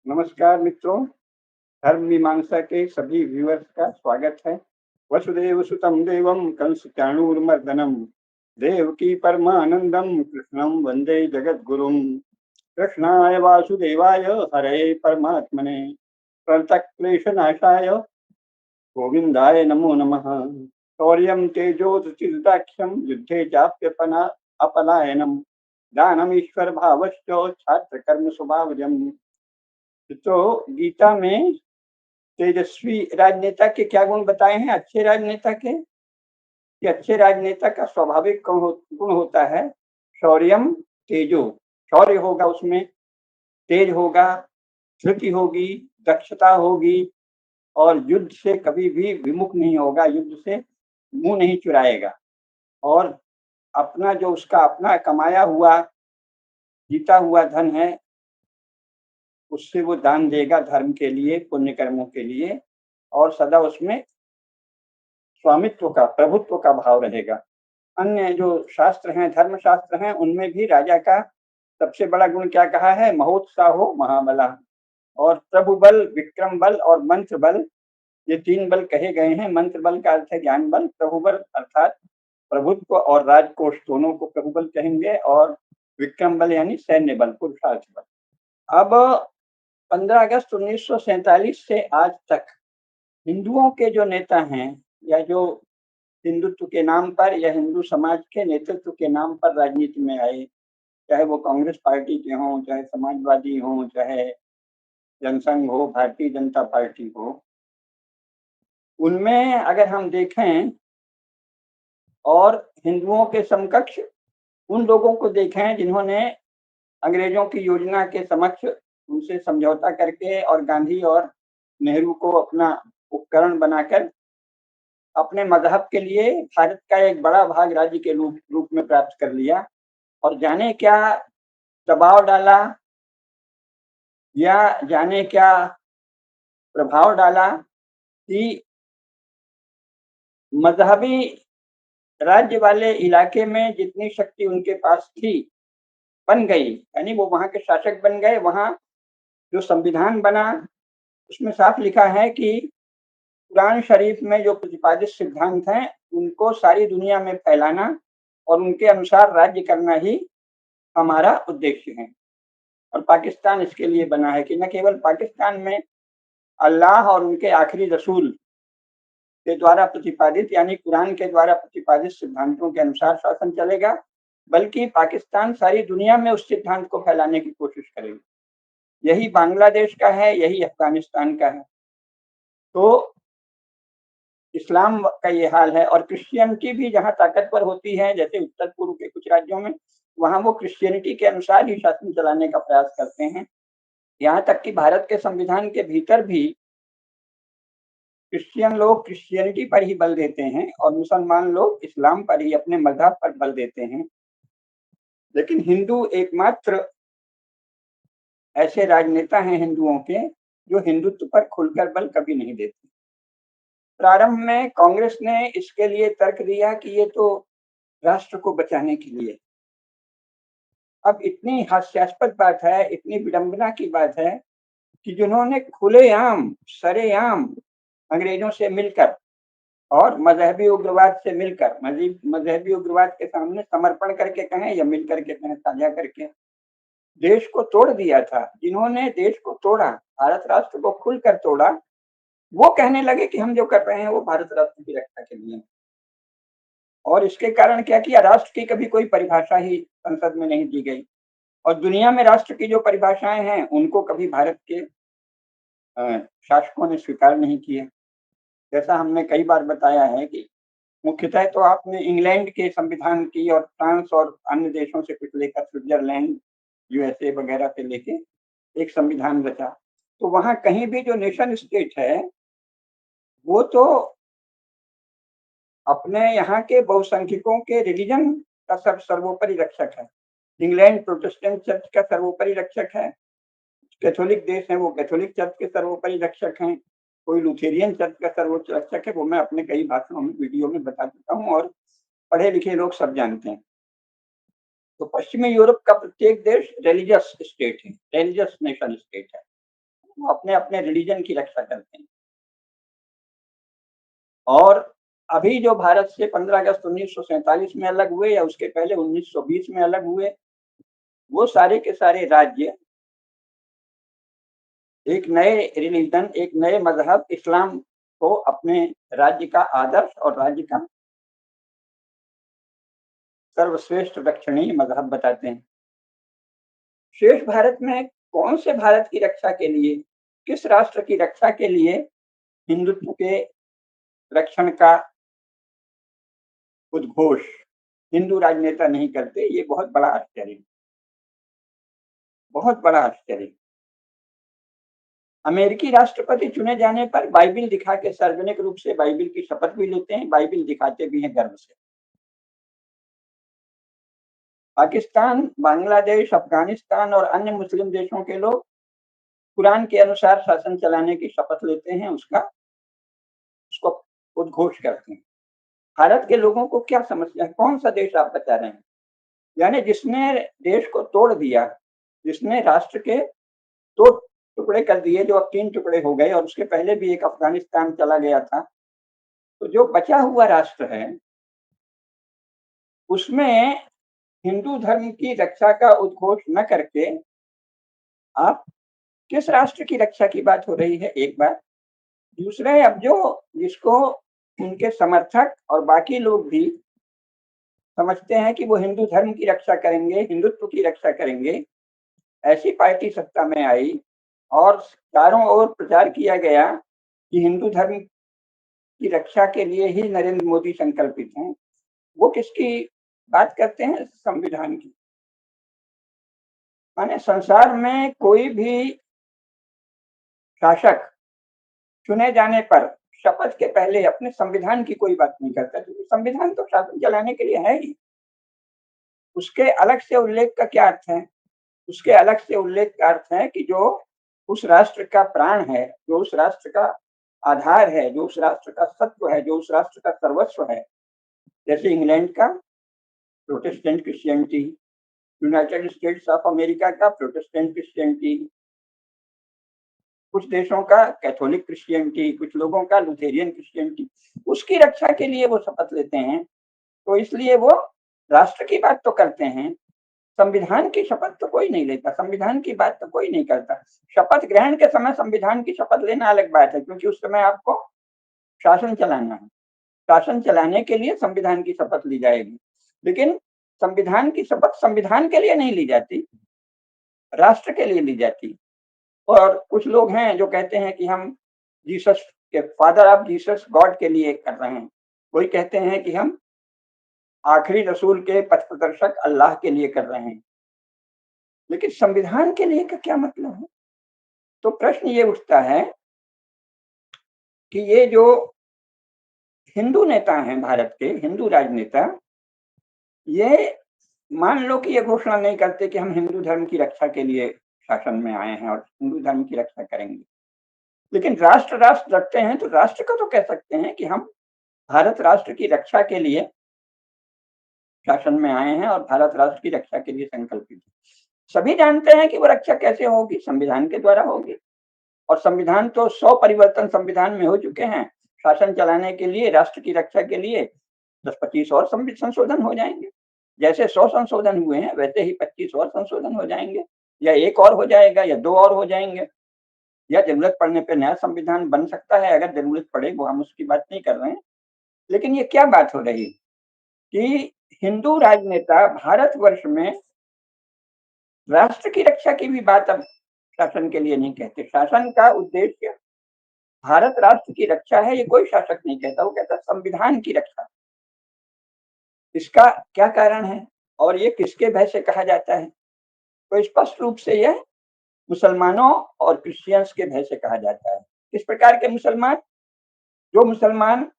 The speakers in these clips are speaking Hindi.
नमस्कार मित्रों, धर्म मीमांसा के सभी व्यूअर्स का स्वागत है। वसुदेव सुतं देवं कंस चाणूरमर्दनम देवकी परमानंदम कृष्णं वंदे जगद्गुरुम। कृष्णाय वासुदेवाय हरे परमात्मने प्रणतक्लेशनाशाय गोविंदाय नमो नमः। शौर्यं तेजो धृतिर्दाक्ष्यं युद्धे चाप्यपना अपलायनम दानमीश्वर भावश्च छात्र कर्म स्वभावजम्। तो गीता में तेजस्वी राजनेता के क्या गुण बताए हैं? अच्छे राजनेता के कि अच्छे राजनेता का स्वाभाविक गुण होता है शौर्यम तेजो। शौर्य होगा, उसमें तेज होगा, धृति होगी, दक्षता होगी और युद्ध से कभी भी विमुख नहीं होगा, युद्ध से मुंह नहीं चुराएगा और अपना जो उसका अपना कमाया हुआ जीता हुआ धन है उससे वो दान देगा धर्म के लिए, पुण्य कर्मों के लिए और सदा उसमें स्वामित्व का, प्रभुत्व का भाव रहेगा। अन्य जो शास्त्र हैं, धर्म शास्त्र हैं, उनमें भी राजा का सबसे बड़ा गुण क्या कहा है? महोत्साहो महाबला। और प्रभु बल, विक्रम बल और मंत्र बल, ये तीन बल कहे गए हैं। मंत्र बल का अर्थ है ज्ञान बल, प्रभु बल अर्थात प्रभुत्व और राजकोष दोनों को प्रभु बल कहेंगे और विक्रम बल यानी सैन्य बल, पुरुषार्थ बल। अब 15 अगस्त 1947 से आज तक हिंदुओं के जो नेता हैं या जो हिंदुत्व के नाम पर या हिंदू समाज के नेतृत्व के नाम पर राजनीति में आए, चाहे वो कांग्रेस पार्टी के हों, चाहे समाजवादी हों, चाहे जनसंघ हो, भारतीय जनता पार्टी हो, उनमें अगर हम देखें और हिंदुओं के समकक्ष उन लोगों को देखें जिन्होंने अंग्रेजों की योजना के समक्ष उनसे समझौता करके और गांधी और नेहरू को अपना उपकरण बनाकर अपने मजहब के लिए भारत का एक बड़ा भाग राज्य के रूप में प्राप्त कर लिया और जाने क्या दबाव डाला या जाने क्या प्रभाव डाला कि मजहबी राज्य वाले इलाके में जितनी शक्ति उनके पास थी बन गई, यानी वो वहां के शासक बन गए। वहां जो संविधान बना उसमें साफ लिखा है कि कुरान शरीफ में जो प्रतिपादित सिद्धांत हैं उनको सारी दुनिया में फैलाना और उनके अनुसार राज्य करना ही हमारा उद्देश्य है। और पाकिस्तान इसके लिए बना है कि न केवल पाकिस्तान में अल्लाह और उनके आखिरी रसूल के द्वारा प्रतिपादित यानी कुरान के द्वारा प्रतिपादित सिद्धांतों के अनुसार शासन चलेगा, बल्कि पाकिस्तान सारी दुनिया में उस सिद्धांत को फैलाने की कोशिश करेगा। यही बांग्लादेश का है, यही अफगानिस्तान का है। तो इस्लाम का ये हाल है और क्रिश्चियनिटी भी जहाँ ताकतवर होती है, जैसे उत्तर पूर्व के कुछ राज्यों में, वहाँ वो क्रिश्चियनिटी के अनुसार ही शासन चलाने का प्रयास करते हैं। यहाँ तक कि भारत के संविधान के भीतर भी क्रिश्चियन लोग क्रिश्चियनिटी पर ही बल देते हैं और मुसलमान लोग इस्लाम पर ही, अपने मजहब पर बल देते हैं। लेकिन हिंदू एकमात्र ऐसे राजनेता हैं हिंदुओं के जो हिंदुत्व पर खुलकर बल कभी नहीं देते। प्रारंभ में कांग्रेस ने इसके लिए तर्क दिया कि ये तो राष्ट्र को बचाने के लिए। अब इतनी हास्यास्पद बात है, इतनी विडंबना की बात है कि जिन्होंने खुलेआम, सरेआम अंग्रेजों से मिलकर और मजहबी उग्रवाद से मिलकर, मजहबी उग्रवाद के सामने समर्पण करके कहें या मिल करके कहें, साझा करके देश को तोड़ दिया था, जिन्होंने देश को तोड़ा, भारत राष्ट्र को खुलकर तोड़ा, वो कहने लगे कि हम जो कर रहे हैं वो भारत राष्ट्र की रक्षा के लिए। और इसके कारण क्या किया? राष्ट्र की कभी कोई परिभाषा ही संसद में नहीं दी गई और दुनिया में राष्ट्र की जो परिभाषाएं हैं उनको कभी भारत के शासकों ने स्वीकार नहीं किया। जैसा हमने कई बार बताया है कि मुख्यतः तो आपने इंग्लैंड के संविधान की और फ्रांस और अन्य देशों से कुछ लेकर स्विट्जरलैंड, यूएसए वगैरह से लेके एक संविधान रचा। तो वहां कहीं भी जो नेशन स्टेट है वो तो अपने यहाँ के बहुसंख्यकों के रिलीजन का सर्वोपरि रक्षक है। इंग्लैंड प्रोटेस्टेंट चर्च का सर्वोपरि रक्षक है, कैथोलिक देश है वो कैथोलिक चर्च के सर्वोपरि रक्षक हैं, कोई लुथेरियन चर्च का सर्वोच्च रक्षक है। वो मैं अपने कई भाषणों में, वीडियो में बता चुका हूँ और पढ़े लिखे लोग सब जानते हैं। तो पश्चिमी यूरोप का प्रत्येक देश रिलीजियस स्टेट है, रिलीजियस नेशन स्टेट है। वो अपने अपने रिलीजन की रक्षा करते हैं। और अभी जो भारत से 15 अगस्त 1947 में अलग हुए या उसके पहले 1920 में अलग हुए, वो सारे के सारे राज्य एक नए रिलीजन, एक नए मजहब इस्लाम को अपने राज्य का आदर्श और राज्य का सर्वश्रेष्ठ दक्षिणी मजहब बताते हैं। शेष भारत में कौन से भारत की रक्षा के लिए, किस राष्ट्र की रक्षा के लिए हिंदुत्व के रक्षण का उद्घोष हिंदू राजनेता नहीं करते, ये बहुत बड़ा आश्चर्य, बहुत बड़ा आश्चर्य। अमेरिकी राष्ट्रपति चुने जाने पर बाइबिल दिखा के सार्वजनिक रूप से बाइबिल की शपथ भी लेते हैं, बाइबिल दिखाते भी हैं गर्व से। पाकिस्तान, बांग्लादेश, अफगानिस्तान और अन्य मुस्लिम देशों के लोग कुरान के अनुसार शासन चलाने की शपथ लेते हैं, उसको उद्घोष करते हैं। भारत के लोगों को क्या समस्या है? कौन सा देश आप बता रहे हैं? यानी जिसने देश को तोड़ दिया, जिसने राष्ट्र के दो टुकड़े कर दिए, जो अब 3 टुकड़े हो गए, और उसके पहले भी एक अफगानिस्तान चला गया था। तो जो बचा हुआ राष्ट्र है, उसमें हिंदू धर्म की रक्षा का उद्घोष न करके आप किस राष्ट्र की रक्षा की बात हो रही है, एक बात। दूसरे, अब जो जिसको उनके समर्थक और बाकी लोग भी समझते हैं कि वो हिंदू धर्म की रक्षा करेंगे, हिंदुत्व की रक्षा करेंगे, ऐसी पार्टी सत्ता में आई और चारों ओर प्रचार किया गया कि हिंदू धर्म की रक्षा के लिए ही नरेंद्र मोदी संकल्पित हैं। वो किसकी बात करते हैं? संविधान की। माने संसार में कोई भी शासक चुने जाने पर शपथ के पहले अपने संविधान की कोई बात नहीं करता, क्योंकि संविधान तो शासन चलाने के लिए है ही। उसके अलग से उल्लेख का क्या अर्थ है? उसके अलग से उल्लेख का अर्थ है कि जो उस राष्ट्र का प्राण है, जो उस राष्ट्र का आधार है, जो उस राष्ट्र का सत्व है, जो उस राष्ट्र का सर्वस्व है, जैसे इंग्लैंड का Protestant Christianity, United states of America का प्रोटेस्टेंट क्रिश्चियनिटी, कुछ देशों का कैथोलिक क्रिश्चियनिटी, कुछ लोगों का लुथेरियन क्रिश्चियनिटी, उसकी रक्षा के लिए वो शपथ लेते हैं। तो इसलिए वो राष्ट्र की बात तो करते हैं, संविधान की शपथ तो कोई नहीं लेता, संविधान की बात तो कोई नहीं करता। शपथ ग्रहण के समय संविधान की शपथ लेना अलग बात है, क्योंकि उस समय आपको शासन चलाना है। शासन चलाने के लिए संविधान की शपथ ली जाएगी, लेकिन संविधान की शपथ संविधान के लिए नहीं ली जाती, राष्ट्र के लिए ली जाती। और कुछ लोग हैं जो कहते हैं कि हम जीसस के फादर ऑफ जीसस गॉड के लिए कर रहे हैं, कोई कहते हैं कि हम आखिरी रसूल के पथ प्रदर्शक अल्लाह के लिए कर रहे हैं। लेकिन संविधान के लिए का क्या मतलब है? तो प्रश्न ये उठता है कि ये जो हिंदू नेता हैं, भारत के हिंदू राजनेता, ये मान लो कि ये घोषणा नहीं करते कि हम हिंदू धर्म की रक्षा के लिए शासन में आए हैं और हिंदू धर्म की रक्षा करेंगे, लेकिन राष्ट्र राष्ट्र रखते हैं, तो राष्ट्र का तो कह सकते हैं कि हम भारत राष्ट्र की रक्षा के लिए शासन में आए हैं और भारत राष्ट्र की रक्षा के लिए संकल्पित हैं। सभी जानते हैं कि वो रक्षा कैसे होगी, संविधान के द्वारा होगी, और संविधान तो 100 परिवर्तन संविधान में हो चुके हैं। शासन चलाने के लिए, राष्ट्र की रक्षा के लिए 10-25 और संशोधन हो जाएंगे। जैसे 100 संशोधन हुए हैं, वैसे ही 25 और संशोधन हो जाएंगे, या एक और हो जाएगा, या 2 और हो जाएंगे, या जरूरत पड़ने पर नया संविधान बन सकता है अगर जरूरत पड़े, वो हम उसकी बात नहीं कर रहे हैं। लेकिन ये क्या बात हो रही कि हिंदू राजनेता भारतवर्ष में राष्ट्र की रक्षा की भी बात अब शासन के लिए नहीं कहते। शासन का उद्देश्य भारत राष्ट्र की रक्षा है, ये कोई शासक नहीं कहता, वो कहता संविधान की रक्षा। इसका क्या कारण है और ये किसके भय से कहा जाता है? तो स्पष्ट रूप से यह मुसलमानों और क्रिश्चियंस के भय से कहा जाता है। किस प्रकार के मुसलमान? जो मुसलमान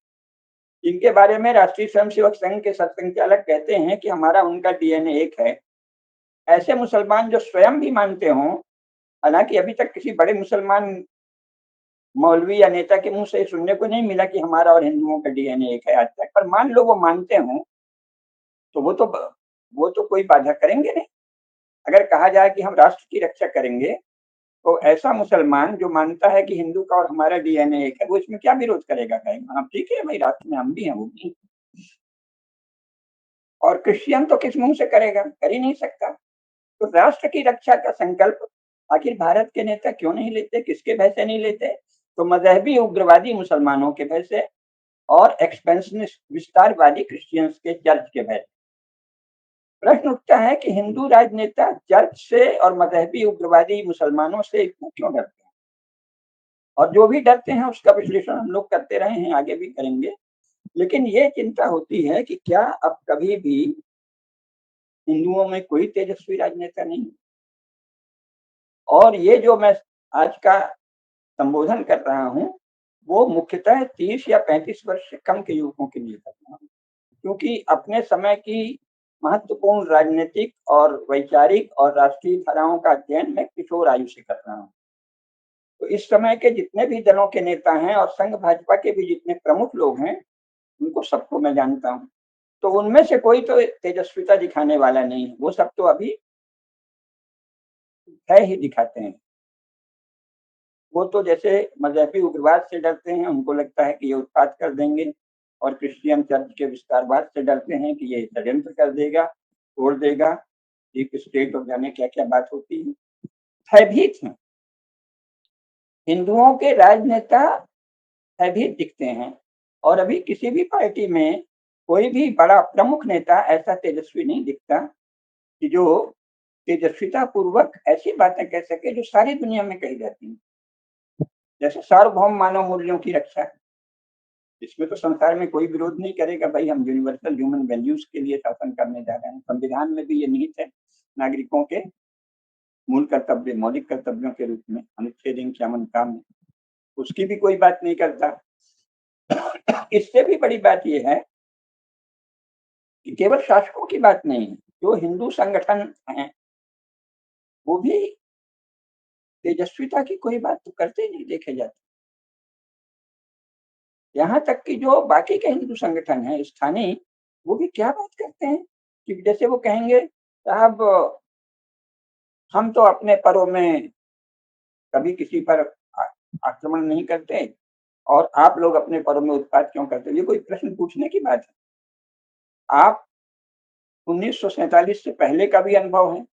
इनके बारे में राष्ट्रीय स्वयंसेवक संघ के सरसंघचालक कहते हैं कि हमारा उनका डीएनए एक है, ऐसे मुसलमान जो स्वयं भी मानते हों, हालांकि अभी तक किसी बड़े मुसलमान मौलवी या नेता के मुंह से सुनने को नहीं मिला कि हमारा और हिंदुओं का डीएनए एक है आज तक, पर मान लो वो मानते हों, तो वो तो कोई बाधा करेंगे नहीं। अगर कहा जाए कि हम राष्ट्र की रक्षा करेंगे, तो ऐसा मुसलमान जो मानता है कि हिंदू का और हमारा डीएनए एक है, वो इसमें क्या विरोध करेगा? कहेगा हाँ ठीक है भाई, राष्ट्र में हम भी हैं, वो भी हैं। और क्रिश्चियन तो किस मुंह से करेगा? कर ही नहीं सकता। तो राष्ट्र की रक्षा का संकल्प आखिर भारत के नेता क्यों नहीं लेते? किसके भय से नहीं लेते? तो मजहबी उग्रवादी मुसलमानों के भय से और एक्सपेंशनिस्ट विस्तारवादी क्रिश्चियंस के, चर्च के भय। प्रश्न उठता है कि हिंदू राजनेता चर्च से और मजहबी उग्रवादी मुसलमानों से इतना क्यों डरते हैं? और जो भी डरते हैं उसका विश्लेषण हम लोग करते रहे हैं, आगे भी करेंगे। लेकिन ये चिंता होती है कि क्या अब कभी भी हिंदुओं में कोई तेजस्वी राजनेता नहीं? और ये जो मैं आज का संबोधन कर रहा हूँ, वो मुख्यतः 30 या 35 वर्ष से कम के युवकों के लिए कर रहा हूँ, क्योंकि अपने समय की महत्वपूर्ण राजनीतिक और वैचारिक और राष्ट्रीय धाराओं का अध्ययन मैं किशोर आयु से कर रहा हूँ। तो इस समय के जितने भी दलों के नेता हैं और संघ भाजपा के भी जितने प्रमुख लोग हैं, उनको सबको मैं जानता हूँ। तो उनमें से कोई तो तेजस्विता दिखाने वाला नहीं है, वो सब तो अभी भय ही दिखाते हैं। वो तो जैसे मजहबी उग्रवाद से डरते हैं, उनको लगता है कि ये उत्पात कर देंगे, और क्रिश्चियन चर्च के विस्तारवाद से डरते हैं कि ये षड्यंत्र कर देगा, तोड़ देगा, डीप स्टेट और जाने क्या क्या बात होती है। भयभीत हैं। हिंदुओं के राजनेता भयभीत दिखते हैं, और अभी किसी भी पार्टी में कोई भी बड़ा प्रमुख नेता ऐसा तेजस्वी नहीं दिखता कि जो तेजस्विता पूर्वक ऐसी बातें कह सके जो सारी दुनिया में कही जाती हैं। जैसे सार्वभौम मानव मूल्यों की रक्षा, इसमें तो संसार में कोई विरोध नहीं करेगा भाई, हम यूनिवर्सल ह्यूमन वैल्यूज के लिए शासन करने जा रहे हैं। संविधान में भी ये निहित है, नागरिकों के मूल कर्तव्य, मौलिक कर्तव्यों के रूप में, अनुच्छेद 51 काम में, उसकी भी कोई बात नहीं करता। इससे भी बड़ी बात यह है कि केवल शासकों की बात नहीं है, जो हिंदू संगठन हैं वो भी तेजस्विता की कोई बात तो करते नहीं देखे जाते। यहाँ तक कि जो बाकी के हिंदू संगठन हैं स्थानीय, वो भी क्या बात करते हैं कि जैसे वो कहेंगे साहब हम तो अपने पर्व में कभी किसी पर आक्रमण नहीं करते, और आप लोग अपने पर्व में उत्पात क्यों करते हो? ये कोई प्रश्न पूछने की बात है? आप 1947 से पहले का भी अनुभव है,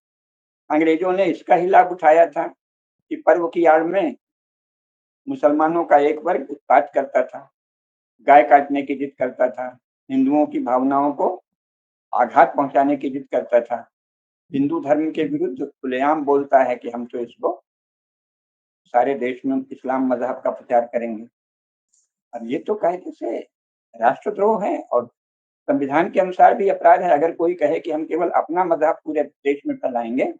अंग्रेजों ने इसका ही लाभ उठाया था कि पर्व की आड़ में मुसलमानों का एक वर्ग उत्पात करता था, गाय काटने की जिद करता था, हिंदुओं की भावनाओं को आघात पहुंचाने की जिद करता था, हिंदू धर्म के विरुद्ध खुलेआम बोलता है कि हम तो इसको सारे देश में इस्लाम मजहब का प्रचार करेंगे। अब ये तो कायदे से राष्ट्रद्रोह है, और संविधान के अनुसार भी अपराध है। अगर कोई कहे कि हम केवल अपना मजहब पूरे देश में फैलाएंगे,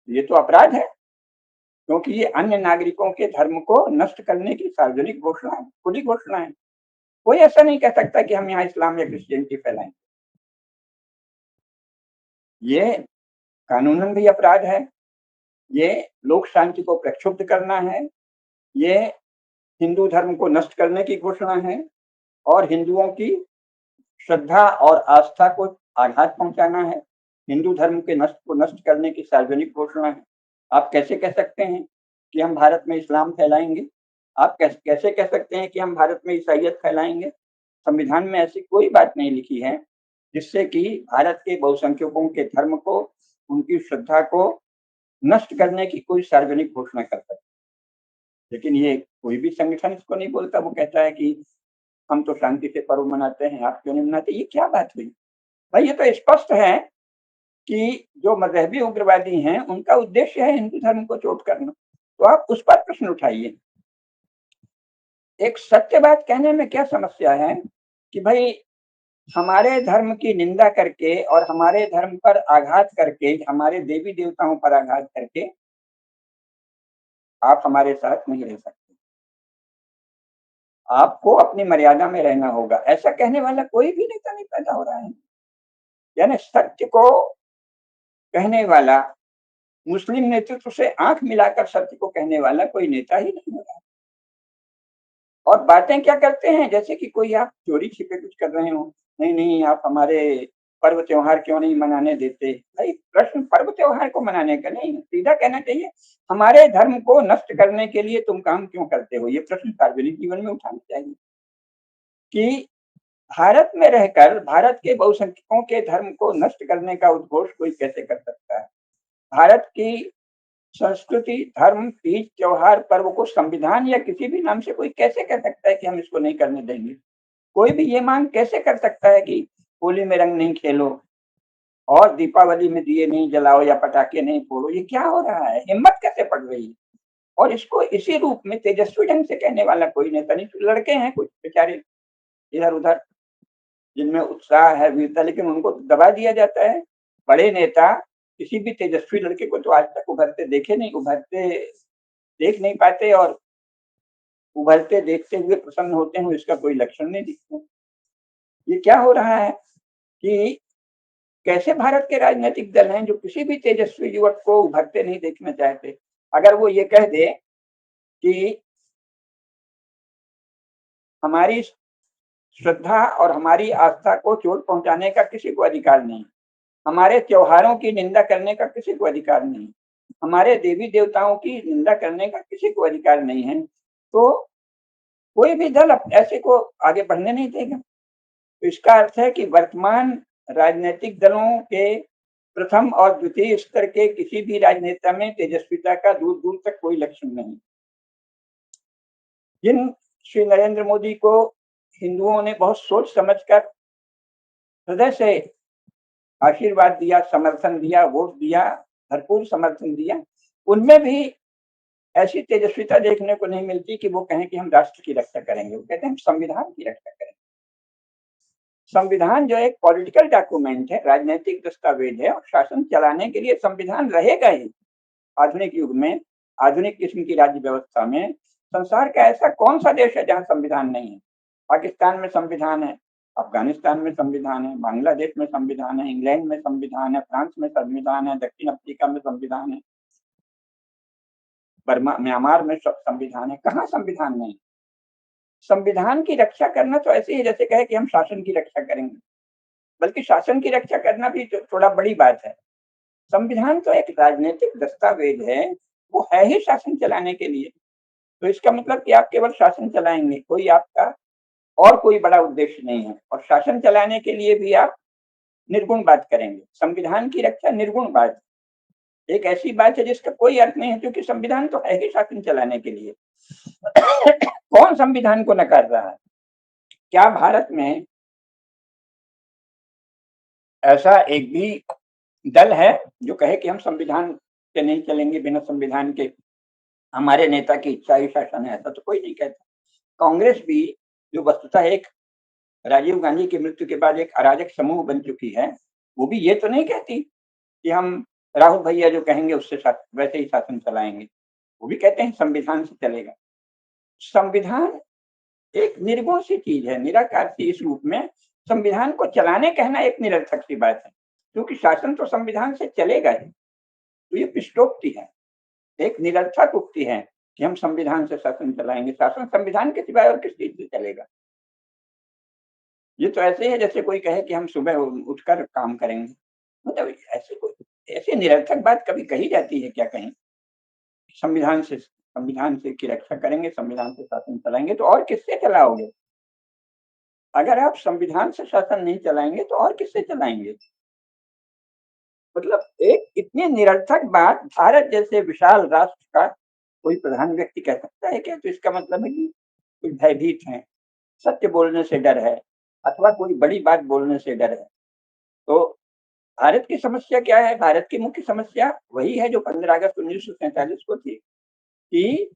ये तो अपराध है, क्योंकि ये अन्य नागरिकों के धर्म को नष्ट करने की सार्वजनिक घोषणा है, खुली घोषणा है। कोई ऐसा नहीं कह सकता कि हम यहाँ इस्लाम या क्रिश्चियनिटी फैलाएंगे। ये कानूनन भी अपराध है, ये लोक शांति को प्रक्षुब्ध करना है, ये हिंदू धर्म को नष्ट करने की घोषणा है, और हिंदुओं की श्रद्धा और आस्था को आघात पहुंचाना है, हिंदू धर्म के नष्ट को नष्ट करने की सार्वजनिक घोषणा है। आप कैसे कह सकते हैं कि हम भारत में इस्लाम फैलाएंगे? आप कैसे कह सकते हैं कि हम भारत में ईसाइयत फैलाएंगे? संविधान में ऐसी कोई बात नहीं लिखी है जिससे कि भारत के बहुसंख्यकों के धर्म को, उनकी श्रद्धा को नष्ट करने की कोई सार्वजनिक घोषणा कर सके। लेकिन ये कोई भी संगठन इसको नहीं बोलता, वो कहता है कि हम तो शांति से पर्व मनाते हैं, आप क्यों नहीं मनाते? ये क्या बात हुई भाई? ये तो स्पष्ट है कि जो मजहबी उग्रवादी हैं उनका उद्देश्य है हिंदू धर्म को चोट करना। तो आप उस पर प्रश्न उठाइए। एक सत्य बात कहने में क्या समस्या है कि भाई हमारे धर्म की निंदा करके और हमारे धर्म पर आघात करके, हमारे देवी देवताओं पर आघात करके आप हमारे साथ नहीं रह सकते, आपको अपनी मर्यादा में रहना होगा। ऐसा कहने वाला कोई भी नेता नहीं पैदा हो रहा है। यानी सत्य को कहने वाला, मुस्लिम नेतृत्व से आंख मिलाकर सत्य को कहने वाला कोई नेता ही नहीं हो रहा। और बातें क्या करते हैं, जैसे कि कोई आप चोरी छिपे कुछ कर रहे हो। नहीं नहीं, आप हमारे पर्व त्योहार क्यों नहीं मनाने देते? भाई प्रश्न पर्व त्योहार को मनाने का नहीं, सीधा कहना चाहिए हमारे धर्म को नष्ट करने के लिए तुम काम क्यों करते हो? ये प्रश्न सार्वजनिक जीवन में उठाना चाहिए कि भारत में रहकर भारत के बहुसंख्यकों के धर्म को नष्ट करने का उद्घोष कोई कैसे कर सकता है? भारत की संस्कृति, धर्म, तीज, त्योहार, पर्व को संविधान या किसी भी नाम से कोई कैसे कह सकता है कि हम इसको नहीं करने देंगे? कोई भी ये मांग कैसे कर सकता है कि होली में रंग नहीं खेलो और दीपावली में दिए नहीं जलाओ या पटाखे नहीं फोड़ो? ये क्या हो रहा है? हिम्मत कैसे पड़ रही है? और इसको इसी रूप में तेजस्वी ढंग से कहने वाला कोई नेता नहीं। तो लड़के हैं कुछ बेचारे इधर उधर जिनमें उत्साह है, वीरता, लेकिन उनको दबा दिया जाता है। बड़े नेता किसी भी तेजस्वी लड़के को तो आज तक उभरते देखे नहीं, उभरते देख नहीं पाते और उभरते देखते हुए प्रसन्न होते हैं, इसका कोई लक्षण नहीं दिखता। ये क्या हो रहा है कि कैसे भारत के राजनीतिक दल हैं जो किसी भी तेजस्वी युवक को उभरते नहीं देखना चाहते? अगर वो ये कह दे कि हमारी श्रद्धा और हमारी आस्था को चोट पहुंचाने का किसी को अधिकार नहीं, हमारे त्योहारों की निंदा करने का किसी को अधिकार नहीं, हमारे देवी देवताओं की निंदा करने का किसी को अधिकार नहीं है, तो कोई भी दल ऐसे को आगे बढ़ने नहीं देगा। तो इसका अर्थ है कि वर्तमान राजनीतिक दलों के प्रथम और द्वितीय स्तर के किसी भी राजनेता में तेजस्विता का दूर दूर तक कोई लक्षण नहीं। जिन श्री नरेंद्र मोदी को हिंदुओं ने बहुत सोच समझकर हृदय से आशीर्वाद दिया, समर्थन दिया, वोट दिया, भरपूर समर्थन दिया, उनमें भी ऐसी तेजस्विता देखने को नहीं मिलती कि वो कहें कि हम राष्ट्र की रक्षा करेंगे। वो कहते हैं हम संविधान की रक्षा करेंगे। संविधान जो एक पॉलिटिकल डॉक्यूमेंट है, राजनीतिक दस्तावेज है और शासन चलाने के लिए संविधान रहेगा ही। आधुनिक युग में, आधुनिक किस्म की राज्य व्यवस्था में संसार का ऐसा कौन सा देश है जहां संविधान नहीं है? पाकिस्तान में संविधान है, अफगानिस्तान में संविधान है, बांग्लादेश में संविधान है, इंग्लैंड में संविधान है, फ्रांस में संविधान है, दक्षिण अफ्रीका में संविधान है, बर्मा म्यांमार में संविधान है। कहाँ संविधान नहीं? संविधान की रक्षा करना तो ऐसे ही जैसे कहे कि हम शासन की रक्षा करेंगे, बल्कि शासन की रक्षा करना भी थोड़ा बड़ी बात है। संविधान तो एक राजनीतिक दस्तावेज है, वो है ही शासन चलाने के लिए। तो इसका मतलब कि आप केवल शासन चलाएंगे, कोई आपका और कोई बड़ा उद्देश्य नहीं है, और शासन चलाने के लिए भी आप निर्गुण बात करेंगे। संविधान की रक्षा निर्गुण बात, एक ऐसी बात है जिसका कोई अर्थ नहीं है, क्योंकि संविधान तो है ही शासन चलाने के लिए। कौन संविधान को नकार रहा है? क्या भारत में ऐसा एक भी दल है जो कहे कि हम संविधान से नहीं चलेंगे, बिना संविधान के हमारे नेता की इच्छा ही शासन है? ऐसा तो कोई नहीं कहता। कांग्रेस भी, जो वस्तुतः एक राजीव गांधी की मृत्यु के बाद एक अराजक समूह बन चुकी है, वो भी ये तो नहीं कहती कि हम राहुल भैया जो कहेंगे उससे वैसे ही शासन चलाएंगे। वो भी कहते हैं संविधान से चलेगा। संविधान एक निर्गुण सी चीज है, निराकार सी। इस रूप में संविधान को चलाने कहना एक निरर्थक सी बात है, क्योंकि शासन तो संविधान से चलेगा ही। तो ये पृष्ठोक्ति है, एक निरर्थक उक्ति है कि हम संविधान से शासन चलाएंगे। शासन संविधान के सिवाय और किस चीज से चलेगा? ये तो ऐसे है जैसे कोई कहे कि हम सुबह उठकर काम करेंगे। मतलब ऐसी निरर्थक बात कभी कही जाती है क्या कहीं? संविधान से की रक्षा करेंगे, संविधान से शासन चलाएंगे, तो और किससे चलाओगे? अगर आप संविधान से शासन नहीं चलाएंगे तो और किससे चलाएंगे? मतलब एक इतनी निरर्थक बात भारत जैसे विशाल राष्ट्र का कोई प्रधान व्यक्ति कह सकता है क्या? तो इसका मतलब है कि कुछ भयभीत हैं, सत्य बोलने से डर है, अथवा कोई बड़ी बात बोलने से डर है। तो भारत की समस्या क्या है? भारत की मुख्य समस्या वही है जो 15 अगस्त 1947 को थी कि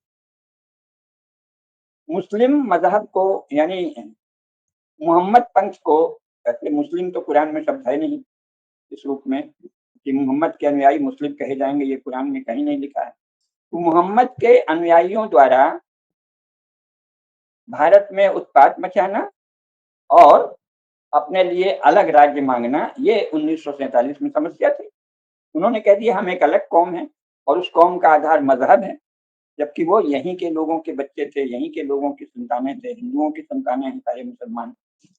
मुस्लिम मजहब को, यानी मोहम्मद पंथ को, ऐसे मुस्लिम तो कुरान में शब्द है नहीं इस रूप में कि मोहम्मद के अनुयायी मुस्लिम कहे जाएंगे, ये कुरान में कहीं नहीं लिखा है। तो मोहम्मद के अनुयायियों द्वारा भारत में उत्पात मचाना और अपने लिए अलग राज्य मांगना, ये 1947 में समस्या थी। उन्होंने कह दिया हम एक अलग कौम है और उस कौम का आधार मजहब है, जबकि वो यहीं के लोगों के बच्चे थे, यहीं के लोगों की संतानें थे, हिंदुओं की संतानें हैं सारे मुसलमान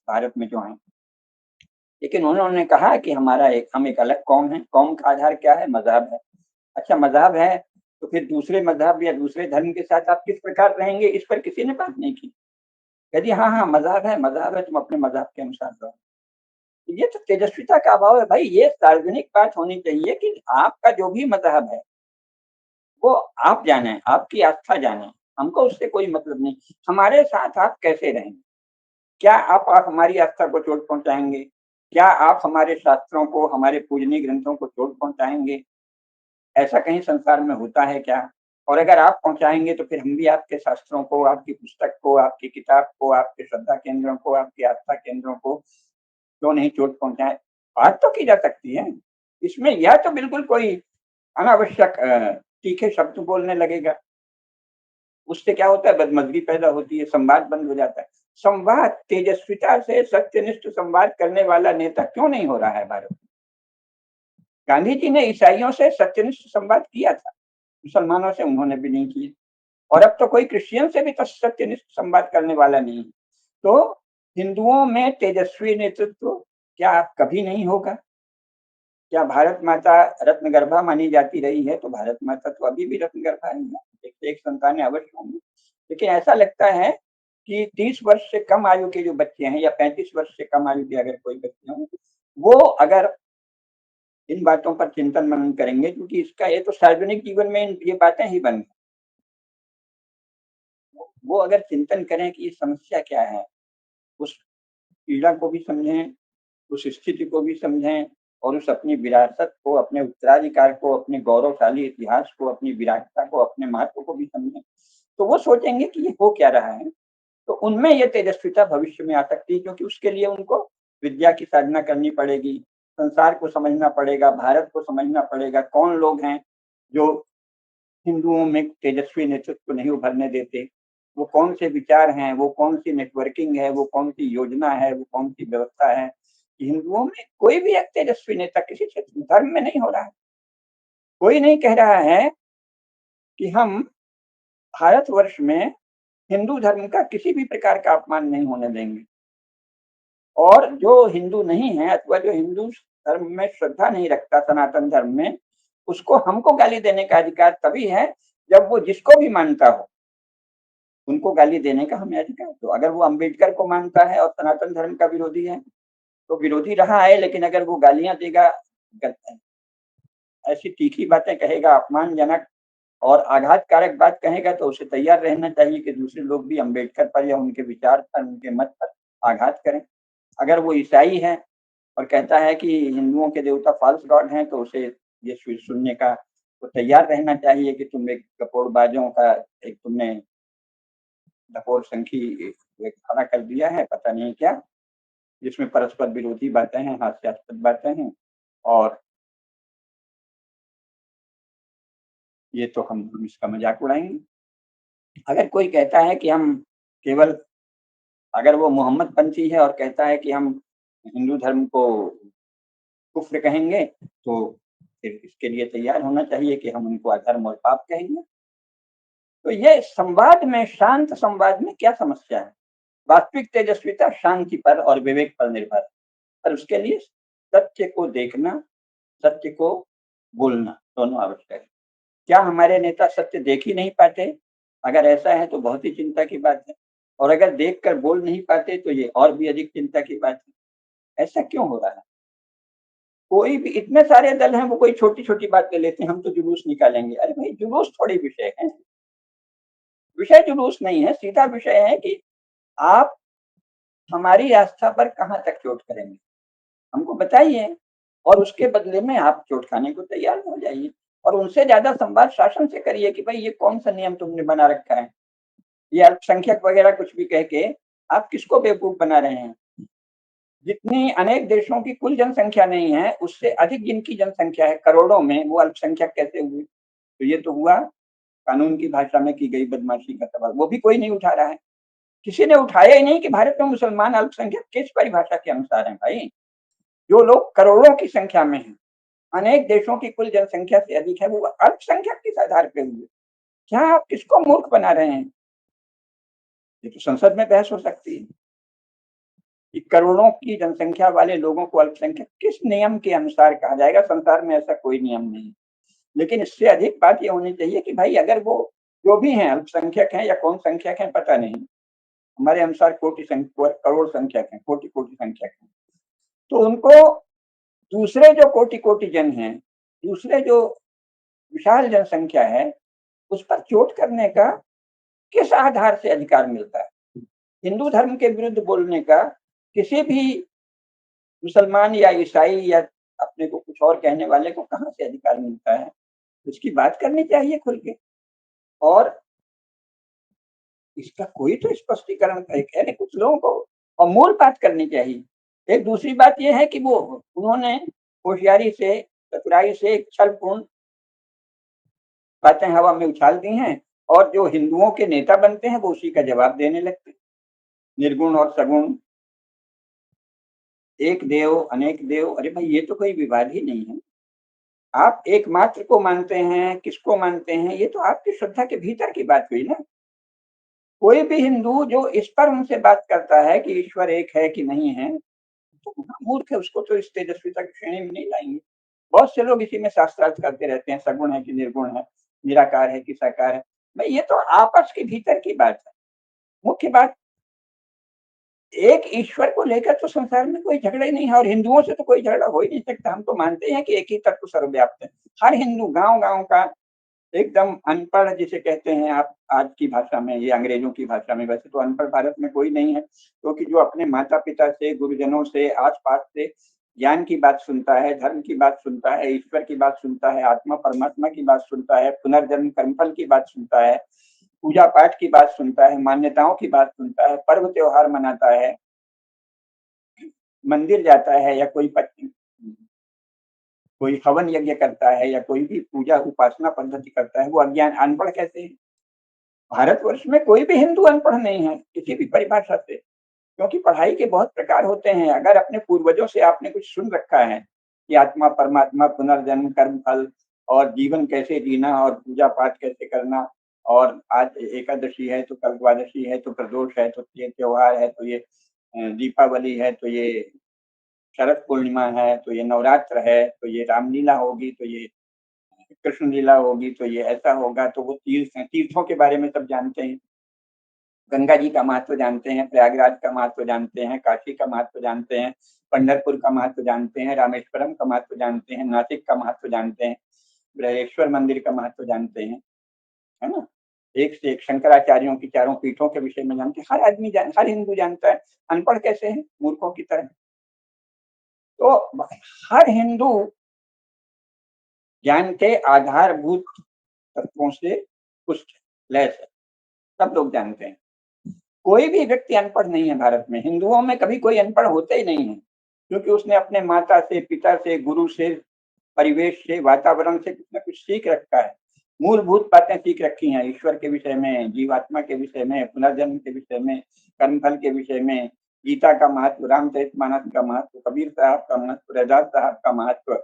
भारत में जो हैं। लेकिन उन्होंने कहा कि हम एक अलग कौम है। कौम का आधार क्या है? मजहब है। अच्छा, मजहब है तो फिर दूसरे मजहब या दूसरे धर्म के साथ आप किस प्रकार रहेंगे, इस पर किसी ने बात नहीं की। यदि हाँ हाँ मजहब है, तुम अपने मजहब के अनुसार रहो। ये तो तेजस्विता का अभाव है भाई। ये सार्वजनिक बात होनी चाहिए कि आपका जो भी मजहब है वो आप जाने, आपकी आस्था जाने, हमको उससे कोई मतलब नहीं। हमारे साथ आप कैसे रहेंगे? क्या आप हमारी आस्था को चोट पहुंचाएंगे? क्या आप हमारे शास्त्रों को, हमारे पूजनीय ग्रंथों को चोट पहुंचाएंगे? ऐसा कहीं संसार में होता है क्या? और अगर आप पहुंचाएंगे तो फिर हम भी आपके शास्त्रों को, आपकी पुस्तक को, आपकी किताब को, आपके श्रद्धा केंद्रों को, आपकी आस्था केंद्रों को क्यों नहीं चोट पहुंचाए? बात तो की जा सकती है इसमें। यह तो बिल्कुल कोई अनावश्यक तीखे शब्द बोलने लगेगा, उससे क्या होता है? बदमजगी पैदा होती है, संवाद बंद हो जाता है। संवाद तेजस्विता से सत्यनिष्ठ संवाद करने वाला नेता क्यों नहीं हो रहा है भारत में? गांधी जी ने ईसाइयों से सत्यनिष्ठ संवाद किया था, मुसलमानों से उन्होंने भी नहीं किया। और अब तो कोई क्रिश्चियन से भी तो सत्यनिष्ठ संवाद करने वाला नहीं है। तो हिंदुओं में तेजस्वी नेतृत्व क्या कभी नहीं होगा? क्या भारत माता रत्नगर्भा मानी जाती रही है, तो भारत माता तो अभी भी रत्नगर्भा ही है, एक से एक संतानें अवश्य होंगी। लेकिन ऐसा लगता है कि 30 वर्ष से कम आयु के जो बच्चे हैं या 35 वर्ष से कम आयु के अगर कोई बच्चे हों, वो अगर इन बातों पर चिंतन मनन करेंगे, क्योंकि इसका ये तो सार्वजनिक जीवन में ये बातें ही बन, वो अगर चिंतन करें कि ये समस्या क्या है, उस पीड़ा को भी समझें, उस स्थिति को भी समझें और उस अपनी विरासत को, अपने उत्तराधिकार को, अपने गौरवशाली इतिहास को, अपनी विराटता को, अपने महत्व को भी समझें, तो वो सोचेंगे कि ये हो क्या रहा है। तो उनमें ये तेजस्विता भविष्य में आ सकती है, क्योंकि उसके लिए उनको विद्या की साधना करनी पड़ेगी, संसार को समझना पड़ेगा, भारत को समझना पड़ेगा, कौन लोग हैं जो हिंदुओं में तेजस्वी नेतृत्व नहीं उभरने देते, वो कौन से विचार हैं, वो कौन सी नेटवर्किंग है, वो कौन सी योजना है, वो कौन सी व्यवस्था है। हिंदुओं में कोई भी एक तेजस्वी नेता किसी क्षेत्र धर्म में नहीं हो रहा है। कोई नहीं कह रहा है कि हम भारतवर्ष में हिंदू धर्म का किसी भी प्रकार का अपमान नहीं होने देंगे। और जो हिंदू नहीं है अथवा जो हिंदू धर्म में श्रद्धा नहीं रखता, सनातन धर्म में, उसको हमको गाली देने का अधिकार तभी है जब वो जिसको भी मानता हो उनको गाली देने का हमें अधिकार। तो अगर वो अम्बेडकर को मानता है और सनातन धर्म का विरोधी है तो विरोधी रहा है, लेकिन अगर वो गालियां देगा, ऐसी तीखी बातें कहेगा, अपमानजनक और आघातकारक बात कहेगा, तो उसे तैयार रहना चाहिए कि दूसरे लोग भी अम्बेडकर पर या उनके विचार पर, उनके मत पर आघात करें। अगर वो ईसाई है और कहता है कि हिंदुओं के देवता फाल्स गॉड हैं, तो उसे ये सुनने का तो तैयार रहना चाहिए कि तुम एक कपोड़बाजों का एक तुमने डकोर संखी खड़ा कर दिया है, पता नहीं क्या, जिसमें परस्पर विरोधी बातें हैं, हास्यास्पद बातें हैं। और ये तो हम इसका मजाक उड़ाएंगे। अगर कोई कहता है कि हम केवल, अगर वो मोहम्मद पंथी है और कहता है कि हम हिंदू धर्म को कुफ्र कहेंगे, तो फिर इसके लिए तैयार होना चाहिए कि हम उनको अधर्म और पाप कहेंगे। तो ये संवाद में, शांत संवाद में क्या समस्या है? वास्तविक तेजस्विता शांति पर और विवेक पर निर्भर है, पर उसके लिए सत्य को देखना, सत्य को बोलना दोनों आवश्यक है। क्या हमारे नेता सत्य देख ही नहीं पाते? अगर ऐसा है तो बहुत ही चिंता की बात है। और अगर देखकर बोल नहीं पाते तो ये और भी अधिक चिंता की बात है। ऐसा क्यों हो रहा है? कोई भी, इतने सारे दल हैं, वो कोई छोटी छोटी बात ले लेते हैं, हम तो जुलूस निकालेंगे। अरे भाई, जुलूस थोड़ी विषय है, विषय जुलूस नहीं है। सीधा विषय है कि आप हमारी आस्था पर कहाँ तक चोट करेंगे, हमको बताइए, और उसके बदले में आप चोट खाने को तैयार हो जाइए। और उनसे ज्यादा संवाद शासन से करिए कि भाई ये कौन सा नियम तुमने बना रखा है, ये अल्पसंख्यक वगैरह कुछ भी कह के आप किसको बेवकूफ बना रहे हैं? जितनी अनेक देशों की कुल जनसंख्या नहीं है, उससे अधिक जिनकी जनसंख्या है करोड़ों में, वो अल्पसंख्यक कैसे हुए? तो ये तो हुआ कानून की भाषा में की गई बदमाशी का सवाल, वो भी कोई नहीं उठा रहा है। किसी ने उठाया ही नहीं कि भारत में मुसलमान अल्पसंख्यक किस परिभाषा के अनुसार है भाई? जो लोग करोड़ों की संख्या में हैं, अनेक देशों की कुल जनसंख्या से अधिक है, वो अल्पसंख्यक किस आधार पे हुए? क्या आप किसको मूर्ख बना रहे हैं? ये तो संसद में बहस हो सकती है। कि करोड़ों की जनसंख्या वाले लोगों को अल्पसंख्यक किस नियम के अनुसार कहा जाएगा? संसार में ऐसा कोई नियम नहीं। लेकिन इससे अधिक बात ये होनी चाहिए कि भाई अगर वो जो भी हैं अल्पसंख्यक हैं या कौन संख्यक हैं पता नहीं, हमारे अनुसार करोड़ संख्यक हैं, कोटि संख्यक हैं, तो उनको दूसरे जो कोटि जन हैं, दूसरे जो विशाल जनसंख्या है, उस पर चोट करने का किस आधार से अधिकार मिलता है? हिंदू धर्म के विरुद्ध बोलने का किसी भी मुसलमान या ईसाई या अपने को कुछ और कहने वाले को कहाँ से अधिकार मिलता है? उसकी बात करनी चाहिए खुल के, और इसका कोई तो स्पष्टीकरण है कुछ लोगों को, और मूल बात करनी चाहिए। एक दूसरी बात यह है कि वो उन्होंने होशियारी से, चतुराई से छलपूर्ण बातें हवा में उछाल दी हैं, और जो हिंदुओं के नेता बनते हैं वो उसी का जवाब देने लगते हैं। निर्गुण और सगुण, एक देव अनेक देव, अरे भाई ये तो कोई विवाद ही नहीं है। आप एकमात्र को मानते हैं, किसको मानते हैं, ये तो आपकी श्रद्धा के भीतर की बात हुई ना। कोई भी हिंदू जो इस पर उनसे बात करता है कि ईश्वर एक है कि नहीं है, तो मूर्ख है, उसको तो इस तेजस्विता की श्रेणी में नहीं लाएंगे। बहुत से लोग इसी में शास्त्रार्थ करते रहते हैं, सगुण है कि निर्गुण है, निराकार है कि साकार है। भाई ये तो आपस के भीतर की बात है। मुख्य बात, एक ईश्वर को लेकर तो संसार में कोई झगड़ा ही नहीं है, और हिंदुओं से तो कोई झगड़ा हो ही नहीं सकता। हम तो मानते हैं कि एक ही तत्व सर्वव्याप्त है। हर हिंदू गांव-गांव का एकदम अनपढ़ जिसे कहते हैं आप आज की भाषा में, ये अंग्रेजों की भाषा में, वैसे तो अनपढ़ भारत में कोई नहीं है, क्योंकि जो अपने माता-पिता से, गुरुजनों से, आस-पास से ज्ञान की बात सुनता है, धर्म की बात सुनता है, ईश्वर की बात सुनता है, आत्मा परमात्मा की बात सुनता है, पुनर्जन्म कर्मफल की बात सुनता है, पूजा पाठ की बात सुनता है, मान्यताओं की बात सुनता है, पर्व त्योहार मनाता है, मंदिर जाता है, या कोई हवन यज्ञ करता है, या कोई भी पूजा उपासना पद्धति करता है, वो अज्ञान अनपढ़ कैसे है? भारतवर्ष में कोई भी हिंदू अनपढ़ नहीं है किसी भी परिभाषा से, क्योंकि पढ़ाई के बहुत प्रकार होते हैं। अगर अपने पूर्वजों से आपने कुछ सुन रखा है कि आत्मा परमात्मा, पुनर्जन्म, कर्म फल, और जीवन कैसे जीना, और पूजा पाठ कैसे करना, और आज एकादशी है तो कल द्वादशी है तो प्रदोष है तो ये त्योहार है तो ये दीपावली है तो ये शरद पूर्णिमा है तो ये नवरात्र है तो ये रामलीला होगी तो ये कृष्ण लीला होगी तो ये ऐसा होगा, तो वो तीर्थ हैं, तीर्थों के बारे में सब जानते हैं। गंगा जी का महत्व जानते हैं, प्रयागराज का महत्व जानते हैं, काशी का महत्व जानते हैं, पंढरपुर का महत्व जानते हैं, रामेश्वरम का महत्व जानते हैं, नासिक का महत्व जानते हैं, बृहदेश्वर मंदिर का महत्व जानते हैं, है ना? एक से एक शंकराचार्यों की चारों पीठों के विषय में जानते हैं। हर आदमी हर हिंदू जानता है। अनपढ़ कैसे है? मूर्खों की तरह। तो हर हिंदू ज्ञान के आधारभूत तत्वों से पुष्ट लैस है, सब लोग जानते हैं। कोई भी व्यक्ति अनपढ़ नहीं है भारत में। हिंदुओं में कभी कोई अनपढ़ होता ही नहीं है, क्योंकि उसने अपने माता से, पिता से, गुरु से, परिवेश से, वातावरण से कुछ न कुछ सीख रखा है। मूलभूत बातें सीख रखी हैं, ईश्वर के विषय में, जीवात्मा के विषय में, पुनर्जन्म के विषय में, कर्मफल के विषय में, गीता का महत्व, रामचरितमानस का महत्व, कबीर साहब का महत्व, रैदास साहब का महत्व,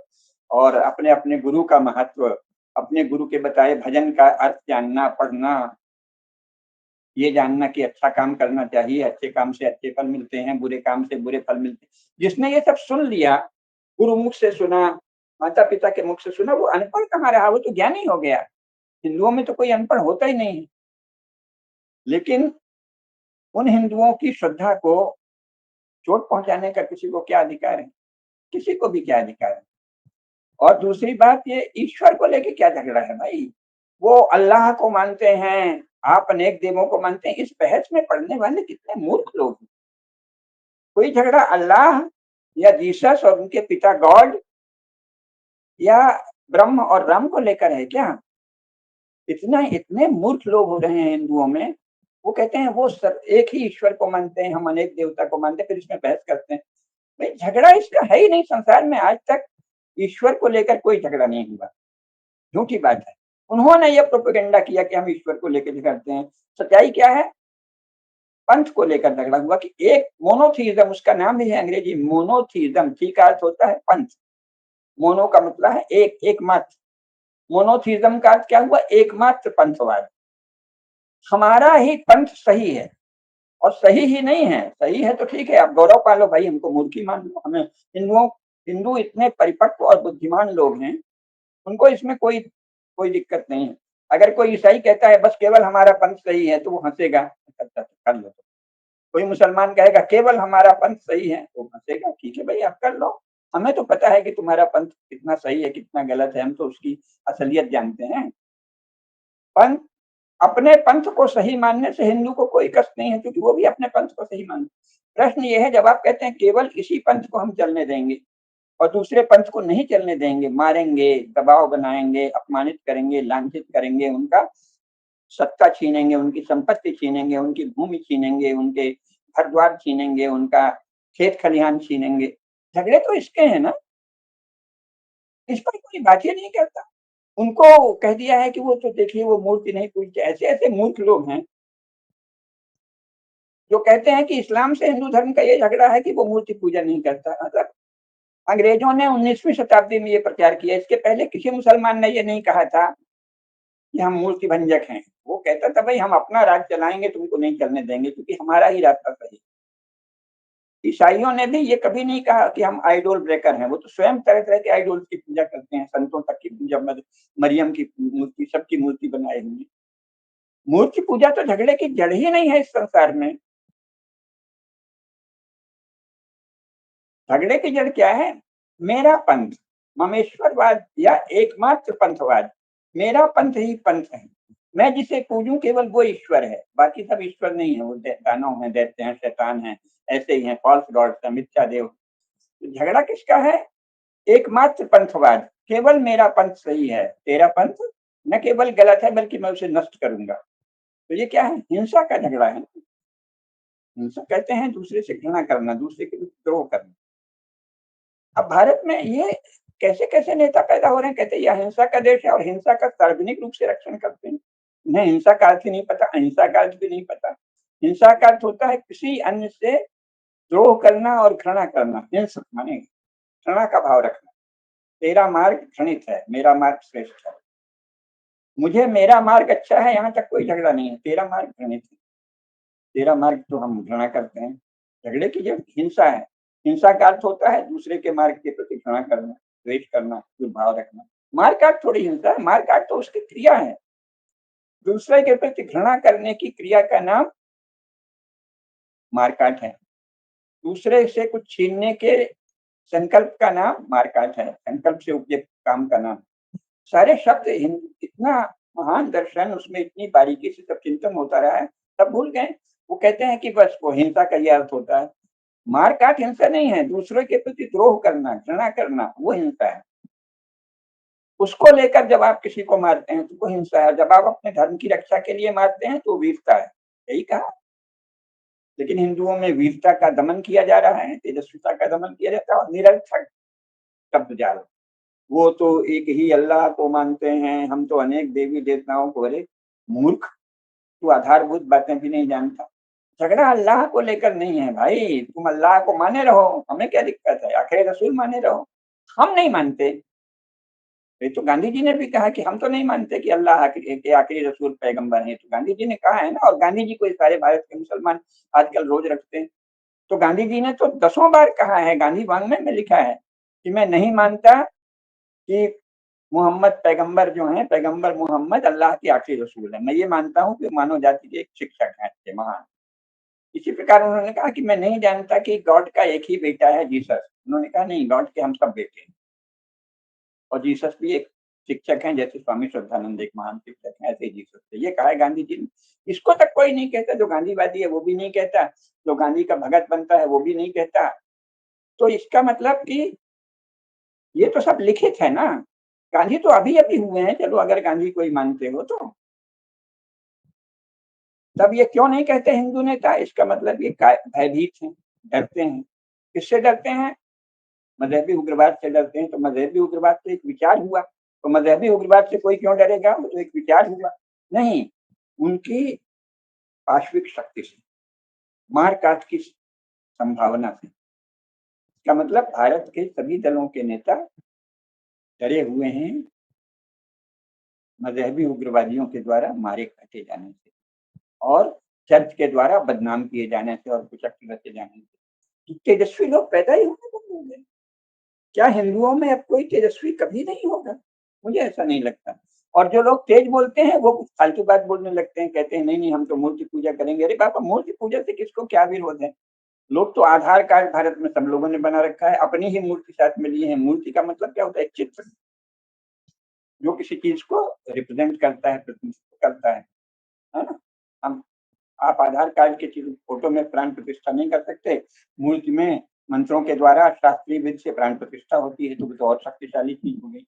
और अपने अपने गुरु का महत्व, अपने गुरु के बताए भजन का अर्थ जानना, पढ़ना, ये जानना कि अच्छा काम करना चाहिए, अच्छे काम से अच्छे फल मिलते हैं, बुरे काम से बुरे फल मिलते हैं। जिसने ये सब सुन लिया, गुरु मुख से सुना, माता पिता के मुख से सुना, वो अनपढ़ कहाँ रहा, वो तो ज्ञानी हो गया। हिंदुओं में तो कोई अनपढ़ होता ही नहीं है। लेकिन उन हिंदुओं की श्रद्धा को चोट पहुंचाने का किसी को क्या अधिकार है? किसी को भी क्या अधिकार है? और दूसरी बात, ये ईश्वर को लेके क्या झगड़ा है भाई? वो अल्लाह को मानते हैं, आप अनेक देवों को मानते हैं। इस बहस में पढ़ने वाले कितने मूर्ख लोग हैं। कोई झगड़ा अल्लाह या जीसस और उनके पिता गॉड या ब्रह्म और राम को लेकर है क्या? इतने मूर्ख लोग हो रहे हैं हिंदुओं में। वो कहते हैं वो सब एक ही ईश्वर को मानते हैं, हम अनेक देवता को मानते हैं, फिर इसमें बहस करते हैं। भाई झगड़ा इसका है ही नहीं। संसार में आज तक ईश्वर को लेकर कोई झगड़ा नहीं हुआ। झूठी बात है। उन्होंने ये प्रोपेगेंडा किया कि हम ईश्वर को लेकर झगड़ते हैं। सच्चाई क्या है? पंथ को लेकर झगड़ा हुआ कि एक मोनोथीइज्म, उसका नाम भी है अंग्रेजी मोनोथीइज्म। थी का अर्थ होता है पंथ, मोनो का मतलब है एक, एकमात्र। मोनोथीइज्म का अर्थ क्या हुआ? एकमात्र पंथवाद। हमारा ही पंथ सही है, और सही ही नहीं है। सही है तो ठीक है, आप गौरव पालो भाई, हमको मूर्ख ही मान लो। हमें हिंदू इतने परिपक्व और बुद्धिमान लोग हैं, उनको इसमें कोई कोई दिक्कत नहीं है। अगर कोई ईसाई कहता है बस केवल हमारा पंथ सही है, तो वो हंसेगा, अच्छा कर लो। कोई मुसलमान कहेगा केवल हमारा पंथ सही है, तो हंसेगा, ठीक है भाई आप कर लो। हमें तो पता है कि तुम्हारा पंथ कितना सही है कितना गलत है, हम तो उसकी असलियत जानते हैं। पंथ, अपने पंथ को सही मानने से हिंदू को कोई कष्ट नहीं है, क्योंकि वो भी अपने पंथ को सही मानते। प्रश्न ये है, जब आप कहते हैं केवल इसी पंथ को हम चलने देंगे और दूसरे पंथ को नहीं चलने देंगे, मारेंगे, दबाव बनाएंगे, अपमानित करेंगे, लांछित करेंगे, उनका सत्ता छीनेंगे, उनकी संपत्ति छीनेंगे, उनकी भूमि छीनेंगे, उनके घर द्वार छीनेंगे, उनका खेत खलिहान छीनेंगे, झगड़े तो इसके हैं ना, इस पर कोई बात ही नहीं करता। उनको कह दिया है कि वो तो देखिए वो मूर्ति नहीं पूजते। ऐसे ऐसे मूर्ख लोग हैं जो कहते हैं कि इस्लाम से हिंदू धर्म का ये झगड़ा है कि वो मूर्ति पूजा नहीं करता। मतलब अंग्रेजों ने 19वीं शताब्दी में ये प्रचार किया, इसके पहले किसी मुसलमान ने ये नहीं कहा था कि हम मूर्ति भंजक हैं। वो कहता था भाई हम अपना राज चलाएंगे, तुमको नहीं चलने देंगे, क्योंकि हमारा ही रास्ता सही। ईसाइयों ने भी ये कभी नहीं कहा कि हम आइडोल ब्रेकर हैं, वो तो स्वयं तरह तरह के आइडोल्स की पूजा करते हैं, संतों तक की पूजा, मरियम की मूर्ति, सबकी मूर्ति बनाए हुए। मूर्ति पूजा तो झगड़े की जड़ ही नहीं है इस संसार में। झगड़े की जड़ क्या है? मेरा पंथ, ममेश्वरवाद या एकमात्र पंथवाद। मेरा पंथ ही पंथ है, मैं जिसे पूजूं केवल वो ईश्वर है, बाकी सब ईश्वर नहीं है, वो दानव है, दैत्य हैं, शैतान है, ऐसे ही हैं, फॉल्स गॉड्स है, मिथ्या देव। तो झगड़ा किसका है? एकमात्र पंथवाद, केवल मेरा पंथ सही है, तेरा पंथ न केवल गलत है बल्कि मैं उसे नष्ट करूंगा। तो ये क्या है? हिंसा का झगड़ा है। हिंसा कहते हैं दूसरे से घृणा करना, दूसरे के द्रोह करना। अब भारत में ये कैसे कैसे नेता पैदा हो रहे हैं, कहते हैं यह हिंसा का देश है और हिंसा का सार्वजनिक रूप से रक्षण करते हैं। उन्हें हिंसा का अर्थ नहीं पता, अहिंसा का अर्थ भी नहीं पता। हिंसा का अर्थ होता है किसी अन्य से द्रोह करना और घृणा करना। हिंसा माने घृणा का भाव रखना। तेरा मार्ग घृणित है, मेरा मार्ग श्रेष्ठ है। मुझे मेरा मार्ग अच्छा है, यहाँ तक कोई झगड़ा नहीं है। तेरा मार्ग घृणित है, तेरा मार्ग तो हम घृणा करते हैं। झगड़े की जब हिंसा है, हिंसा का अर्थ होता है दूसरे के मार्ग के प्रति घृणा करना, द्वेष करना, दुर्भाव रखना। मारकाट थोड़ी हिंसा है, मारकाट तो उसकी क्रिया है। दूसरे के प्रति घृणा करने की क्रिया का नाम मारकाट है। दूसरे से कुछ छीनने के संकल्प का नाम मारकाट है, संकल्प से उपजे काम का नाम। सारे शब्द इतना महान दर्शन, उसमें इतनी बारीकी से सब चिंतन होता रहा है, सब भूल गए। वो कहते हैं कि बस वो हिंसा का ये अर्थ होता है। मारकाट हिंसा नहीं है, दूसरे के प्रति द्रोह करना, घृणा करना, वो हिंसा है। उसको लेकर जब आप किसी को मारते हैं तो वो हिंसा है, जब आप अपने धर्म की रक्षा के लिए मारते हैं तो वीरता है। यही कहा। लेकिन हिंदुओं में वीरता का दमन किया जा रहा है, तेजस्विता का दमन किया जाता है, और निरर्थक शब्द जाल। वो तो एक ही अल्लाह को मानते हैं, हम तो अनेक देवी देवताओं को। अरे मूर्ख, तू आधारभूत बातें भी नहीं जानता। झगड़ा अल्लाह को लेकर नहीं है भाई, तुम अल्लाह को माने रहो, हमें क्या दिक्कत है, आखिर रसूल माने रहो। हम नहीं मानते। ये तो गांधी जी ने भी कहा कि हम तो नहीं मानते कि अल्लाह के आखिरी रसूल पैगंबर हैं। तो गांधी जी ने कहा है ना, और गांधी जी को सारे भारत के मुसलमान आजकल रोज रखते हैं। तो गांधी जी ने तो दसों बार कहा है, गांधी वांग्मय में लिखा है कि मैं नहीं मानता कि मोहम्मद पैगंबर जो है, पैगंबर मोहम्मद अल्लाह के आखिरी रसूल है। मैं ये मानता हूँ कि मानव जाति के एक शिक्षक हैं अच्छे महान। इसी प्रकार उन्होंने कहा कि मैं नहीं जानता कि गॉड का एक ही बेटा है जीसस। उन्होंने कहा नहीं, गॉड के हम सब बेटे हैं, और जीसस भी एक शिक्षक हैं, जैसे स्वामी श्रद्धानंद एक महान शिक्षक हैं, ऐसे ही जीसस थे। ये कहा है गांधी जी ने। इसको तक कोई नहीं कहता, जो गांधीवादी है वो भी नहीं कहता, जो गांधी का भगत बनता है वो भी नहीं कहता। तो इसका मतलब कि ये तो सब लिखित है ना। गांधी तो अभी अभी हुए हैं, चलो अगर गांधी कोई मानते हो तो। तब ये क्यों नहीं कहते हिंदू नेता? इसका मतलब ये भयभीत हैं, डरते हैं। किससे डरते हैं? मजहबी उग्रवाद से डरते हैं। तो मजहबी उग्रवाद तो एक विचार हुआ, तो मजहबी उग्रवाद से कोई क्यों डरेगा? वो तो एक विचार हुआ। नहीं, उनकी पाश्विक शक्ति से, मारकाट की संभावना से। इसका मतलब भारत के सभी दलों के नेता डरे हुए हैं मजहबी उग्रवादियों के द्वारा मारे काटे जाने से। और चर्च के द्वारा बदनाम किए जाने से और कुचक रचे जाने से तेजस्वी लोग पैदा ही होने बंद हो गए। क्या हिंदुओं में अब कोई तेजस्वी कभी नहीं होगा? मुझे ऐसा नहीं लगता। और जो लोग तेज बोलते हैं वो कुछ फालतू बात बोलने लगते हैं, कहते हैं नहीं नहीं हम तो मूर्ति पूजा करेंगे। अरे बाबा, मूर्ति पूजा से किसको क्या विरोध है? लोग तो आधार कार्ड भारत में सब लोगों ने बना रखा है, अपनी ही मूर्ति साथ में लिए हैं। मूर्ति का मतलब क्या होता है? चित्र, जो किसी चीज को रिप्रेजेंट करता है, प्रतिनिधित्व करता है ना? हम आप आधार कार्ड के फोटो में प्राण प्रतिष्ठा नहीं कर सकते, मूर्ति में मंत्रों के द्वारा शास्त्रीय विधि से प्राण प्रतिष्ठा होती है, तो और शक्तिशाली चीज हो गई।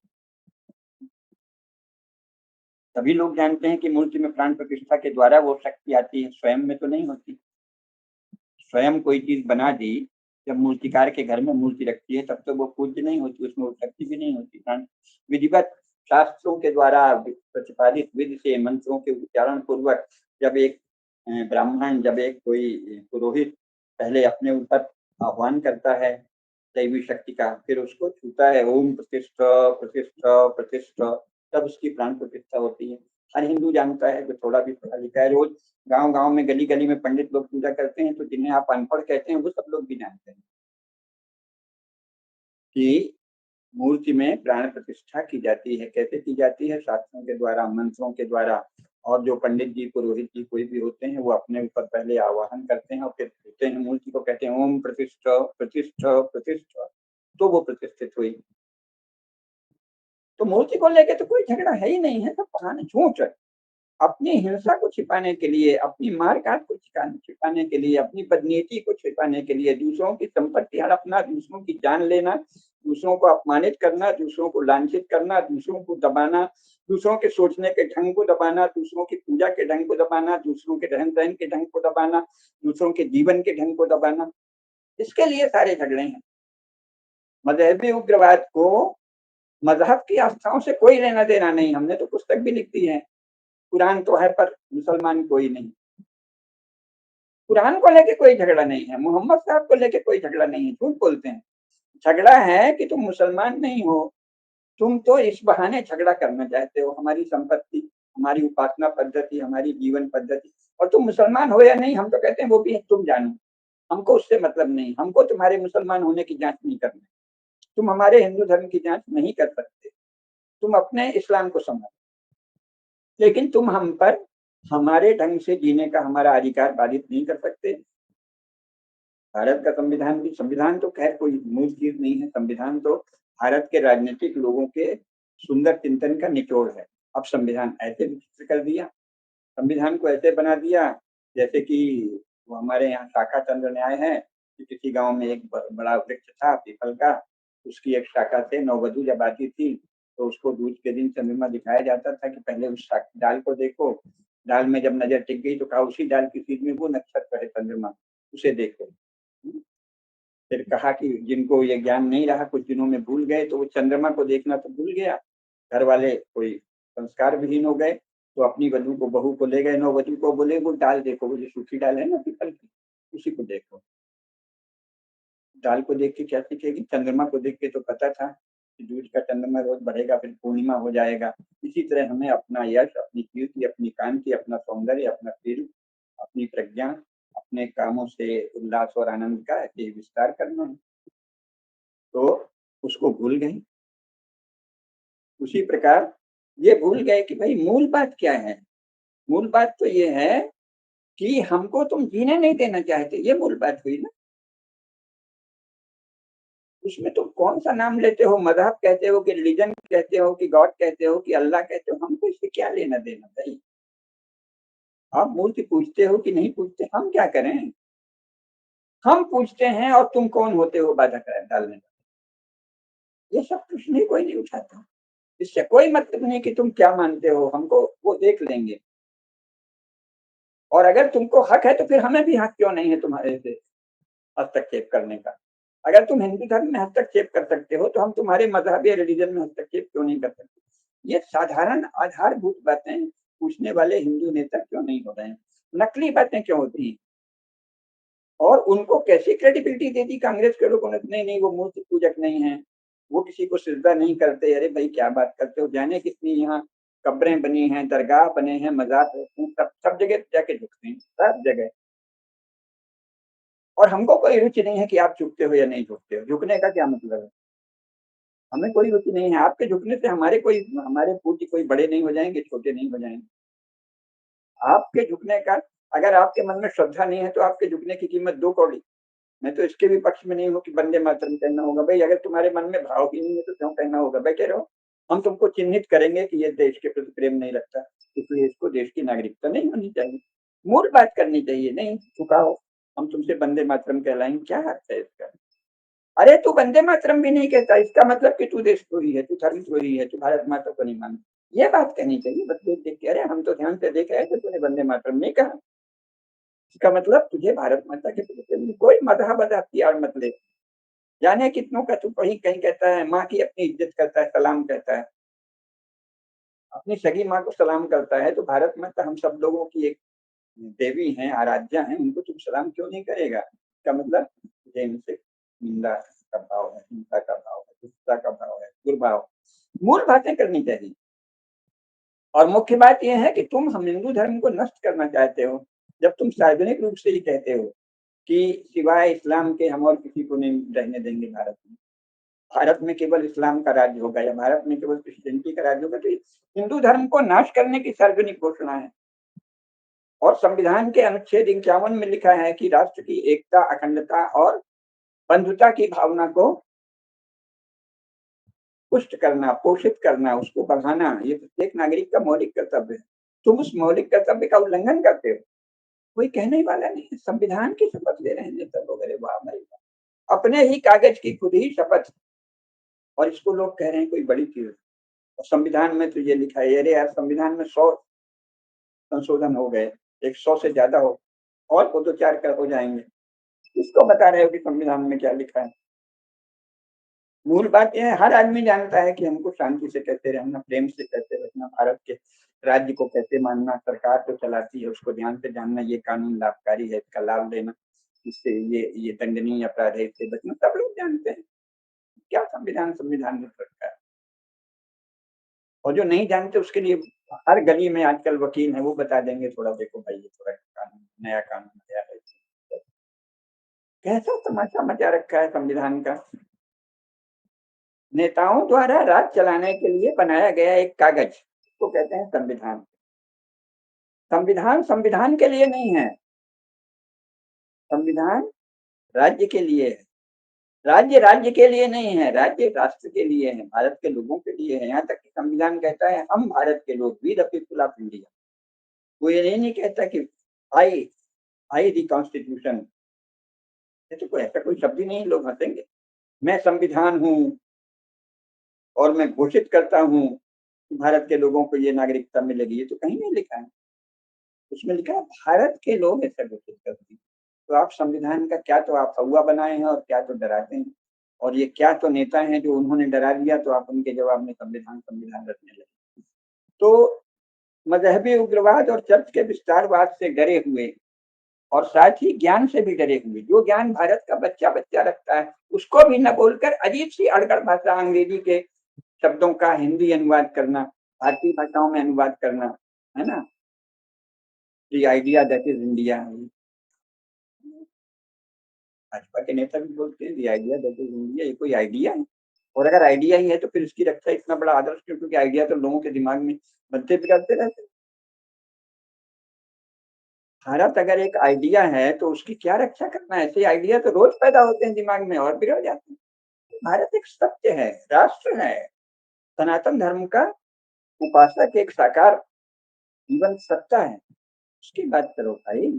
सभी लोग जानते हैं कि मूर्ति में प्राण प्रतिष्ठा के द्वारा वो शक्ति आती है, स्वयं में तो नहीं होती। स्वयं कोई चीज बना दी, जब मूर्तिकार के घर में मूर्ति रखती है तब तो वो पूज्य नहीं होती, उसमें वो शक्ति भी नहीं होती। प्राण विधिवत शास्त्रों के द्वारा प्रतिपादित विधि से मंत्रों के उच्चारण पूर्वक जब एक ब्राह्मण, जब एक कोई पुरोहित पहले अपने ऊपर आह्वान करता है दैवी शक्ति का, फिर उसको छूता है, ओम प्रतिष्ठा प्रतिष्ठा प्रतिष्ठा, तब उसकी प्राण प्रतिष्ठा होती है। हर हिंदू जानता है, जो थोड़ा भी पढ़ा लिखा है। रोज गांव गांव में, गली गली में पंडित लोग पूजा करते हैं, तो जिन्हें आप अनपढ़ कहते हैं वो सब लोग भी जानते हैं कि मूर्ति में प्राण प्रतिष्ठा की जाती है। कैसे की जाती है? शास्त्रों के द्वारा, मंत्रों के द्वारा। और जो पंडित जी, पुरोहित जी कोई भी होते हैं, वो अपने ऊपर पहले आवाहन करते हैं और फिर छूते हैं मूर्ति को, कहते हैं ओम प्रतिष्ठा प्रतिष्ठा प्रतिष्ठा, तो वो प्रतिष्ठित हुई। तो मूर्ति को लेके तो कोई झगड़ा है ही नहीं है, सब बहाने, झूठ है। अपनी हिंसा को छिपाने के लिए, अपनी मार-काट को छिपाने के लिए, अपनी बदनीति को छिपाने के लिए, दूसरों की संपत्ति हड़पना, दूसरों की जान लेना, दूसरों को अपमानित करना, दूसरों को लांछित करना, दूसरों को दबाना, दूसरों के सोचने के ढंग को दबाना, दूसरों की पूजा के ढंग को दबाना, दूसरों के रहन-सहन के ढंग को दबाना, दूसरों के जीवन के ढंग को दबाना, इसके लिए सारे झगड़े हैं। मजहबी उग्रवाद को मजहब की आस्थाओं से कोई लेना देना नहीं। हमने तो पुस्तक भी लिख दी है, कुरान तो है पर मुसलमान कोई नहीं। कुरान को लेके कोई झगड़ा नहीं है, मोहम्मद साहब को लेके कोई झगड़ा नहीं है, झूठ बोलते हैं। झगड़ा है कि तुम मुसलमान नहीं हो, तुम तो इस बहाने झगड़ा करना चाहते हो, हमारी संपत्ति, हमारी उपासना पद्धति, हमारी जीवन पद्धति। और तुम मुसलमान हो या नहीं, हम तो कहते हैं वो भी तुम जानो, हमको उससे मतलब नहीं, हमको तुम्हारे मुसलमान होने की जांच नहीं करनी, तुम हमारे हिंदू धर्म की जांच नहीं कर सकते, तुम अपने इस्लाम को समझो, लेकिन तुम हम पर हमारे ढंग से जीने का हमारा अधिकार बाधित नहीं कर सकते। भारत का संविधान भी, संविधान तो खैर कोई मूल चीज नहीं है, संविधान तो भारत के राजनीतिक लोगों के सुंदर चिंतन का निचोड़ है। अब संविधान ऐसे विचित्र कर दिया, संविधान को ऐसे बना दिया जैसे कि वो हमारे यहाँ शाखा चंद्र न्याय है कि किसी गांव में एक बड़ा वृक्ष था पीपल का, उसकी एक शाखा से नववधु जब आती थी तो उसको दूज के दिन चंद्रमा दिखाया जाता था कि पहले उस डाल को देखो, डाल में जब नजर टिक गई तो कहा उसी डाल की सीध में वो नक्षत्र है चंद्रमा, उसे देखो। फिर कहा कि जिनको ये ज्ञान नहीं रहा, कुछ दिनों में भूल गए, तो वो चंद्रमा को देखना तो भूल गया, घर वाले कोई संस्कार विहीन हो गए, तो अपनी वधु को, बहू को ले गए, नववधु को बोले वो डाल देखो, वो जो सूखी डाल है ना पीपल की, उसी को देखो। डाल को देख के क्या सीखेगी? चंद्रमा को देख के तो पता था कि दूज का चंद्रमा रोज बढ़ेगा, फिर पूर्णिमा हो जाएगा। इसी तरह हमें अपना यश, अपनी कीर्ति, अपनी कांति, अपना सौंदर्य, अपना सिर, अपनी प्रज्ञा, अपने कामों से उल्लास और आनंद का ऐसे विस्तार करना है, तो उसको भूल गई। उसी प्रकार ये भूल गए कि भाई मूल बात क्या है? मूल बात तो ये है कि हमको तुम जीने नहीं देना चाहते, ये मूल बात हुई ना। उसमें तुम कौन सा नाम लेते हो, मजहब कहते हो कि रिलीजन कहते हो कि गॉड कहते हो कि अल्लाह कहते हो, हमको इससे क्या लेना देना भाई? आप मूर्ति पूछते हो कि नहीं पूछते, हम क्या करें? हम पूछते हैं और तुम कौन होते हो बाधा डालने का? ये सब प्रश्न ही कोई नहीं उठाता। इससे कोई मतलब नहीं कि तुम क्या मानते हो, हमको वो देख लेंगे। और अगर तुमको हक है तो फिर हमें भी हक क्यों नहीं है तुम्हारे से हस्तक्षेप करने का? अगर तुम हिंदू धर्म में हस्तक्षेप कर सकते हो तो हम तुम्हारे मजहब या रिलीजन में हस्तक्षेप क्यों नहीं कर सकते? ये साधारण आधारभूत बातें पूछने वाले हिंदू नेता क्यों नहीं हो रहे हैं? नकली बातें क्यों होती हैं? और उनको कैसी क्रेडिबिलिटी दे दी कांग्रेस के लोगों ने? नहीं नहीं, वो मूर्ति पूजक नहीं है, वो किसी को सिजदा नहीं करते। अरे भाई क्या बात करते हो, जाने कितनी यहाँ कब्रें बनी हैं, दरगाह बने हैं, मजार रहते हैं, सब जगह जाके झुकते हैं, सब जगह। और हमको कोई रुचि नहीं है कि आप झुकते हो या नहीं झुकते हो, झुकने का क्या मतलब है? हमें कोई रुचि नहीं है। आपके झुकने से हमारे पूज्य कोई बड़े नहीं हो जाएंगे, छोटे नहीं हो जाएंगे। आपके झुकने का, अगर आपके मन में श्रद्धा नहीं है तो आपके झुकने की कीमत 2 कौड़ी। मैं तो इसके भी पक्ष में नहीं हूँ कि वंदे मातरम कहना होगा। भाई अगर तुम्हारे मन में भाव ही नहीं है तो क्यों कहना होगा? बैठे रहो, हम तुमको चिन्हित करेंगे कि ये देश के प्रति प्रेम नहीं रखता, इसलिए इसको देश की नागरिकता नहीं होनी चाहिए। मूल बात करनी चाहिए, नहीं झुकाओ, हम तुमसे वंदे मातरम कहलाएंगे, क्या अर्थ है इसका? अरे तू वंदे मातरम भी नहीं कहता, इसका मतलब कि तू देशद्रोही है, तू धर्मद्रोही है, तू भारत माता को नहीं मानता। ये बात कहनी चाहिए। बस देख देख के, अरे हम तो ध्यान से देख रहे थे, तूने वंदे मातरम नहीं कहा, इसका मतलब तुझे भारत माता के प्रति कोई मजहब अख्तियार मत ले। जाने कितनों का तू कहीं कहीं कहता है माँ की अपनी इज्जत करता है, सलाम कहता है, अपनी सगी माँ को सलाम करता है, तो भारत माता हम सब लोगों की एक देवी हैं, आराध्या हैं, उनको तुम सलाम क्यों नहीं करेगा? इसका मतलब तुझे इनसे निंदा का भाव है, हिंसा का भाव है, दुष्टता का भाव है, दुर्भाव। मूल बातें करनी चाहिए। और मुख्य बात यह है कि तुम हम हिंदू धर्म को नष्ट करना चाहते हो, जब तुम सार्वजनिक रूप से ही कहते हो कि सिवाय इस्लाम के हम और किसी को नहीं रहने देंगे भारत में, भारत में केवल इस्लाम का राज्य होगा या भारत में केवल क्रिश्चियनिटी का राज्य होगा, तो हिंदू धर्म को नाश करने की सार्वजनिक घोषणा है। और संविधान के अनुच्छेद 51 में लिखा है कि राष्ट्र की एकता, अखंडता और बंधुता की भावना को पुष्ट करना, पोषित करना, उसको बढ़ाना, ये प्रत्येक नागरिक का मौलिक कर्तव्य है। तुम उस मौलिक कर्तव्य का उल्लंघन करते हो, कोई कहने वाला नहीं है। संविधान की शपथ ले रहे हैं नेता लोग, अरे वाह भाई वाह, अपने ही कागज की खुद ही शपथ, और इसको लोग कह रहे हैं कोई बड़ी चीज। और संविधान में तो ये लिखा है, अरे यार संविधान में 100 संशोधन हो गए, 100 से ज्यादा हो, और वो तो 4 कर हो जाएंगे। इसको बता रहे हो कि संविधान में क्या लिखा है? मूल बात यह है, हर आदमी जानता है कि हमको शांति से कहते रहना, प्रेम से कहते रहना, भारत के राज्य को कैसे मानना, सरकार तो चलाती है उसको ध्यान से जानना, ये कानून लाभकारी है, इसका लाभ लेना, इससे ये दंडनीय अपराध है, इससे बचना, सब लोग जानते हैं। क्या संविधान संविधान में रखा है? और जो नहीं जानते उसके लिए हर गली में आजकल वकील है, वो बता देंगे थोड़ा देखो भाई ये थोड़ा कानून, नया कानून आया है। कैसा तमाशा मचा रखा है संविधान का। नेताओं द्वारा राज चलाने के लिए बनाया गया एक कागज को कहते हैं संविधान। संविधान संविधान के लिए नहीं है, संविधान राज्य के लिए है। राज्य राज्य के लिए नहीं है, राज्य राष्ट्र के लिए है, भारत के लोगों के लिए है। यहाँ तक कि संविधान कहता है हम भारत के लोग, we the people of India. वो ये नहीं कहता कि आई आई दी कॉन्स्टिट्यूशन, तो कोई ऐसा कोई शब्द ही नहीं, लोग हंसेंगे। मैं संविधान हूँ और मैं घोषित करता हूँ कि भारत के लोगों को ये नागरिकता मिलेगी, ये तो कहीं नहीं लिखा है। उसमें लिखा है भारत के लोग ऐसा घोषित करते हैं। तो आप संविधान का क्या तो आप हवा बनाए हैं और क्या तो डराते हैं, और ये क्या तो नेता हैं जो उन्होंने डरा दिया तो आप उनके जवाब में संविधान संविधान रखने लगे। तो मजहबी उग्रवाद और चर्च के विस्तारवाद से डरे हुए और साथ ही ज्ञान से भी डरे हुए, जो ज्ञान भारत का बच्चा बच्चा रखता है उसको भी न बोलकर अजीब सी अड़गड़ भाषा अंग्रेजी के शब्दों का हिंदी अनुवाद करना, भारतीय भाषाओं में अनुवाद करना, है ना? The idea that is India, Bhajpa के नेता भी बोलते हैं the idea that is India, ये कोई आइडिया है? और अगर आइडिया ही है तो फिर इसकी रक्षा इतना बड़ा आदर्श क्यों? क्योंकि आइडिया तो लोगों के दिमाग में बनते बिगड़ते रहते हैं। भारत अगर एक आइडिया है तो उसकी क्या रक्षा करना है? ऐसे आइडिया तो रोज पैदा होते हैं दिमाग में और बिगड़ जाते हैं। भारत एक सत्य है, राष्ट्र है, सनातन धर्म का उपासक, एक साकार जीवन सत्ता है, उसकी बात करो भाई।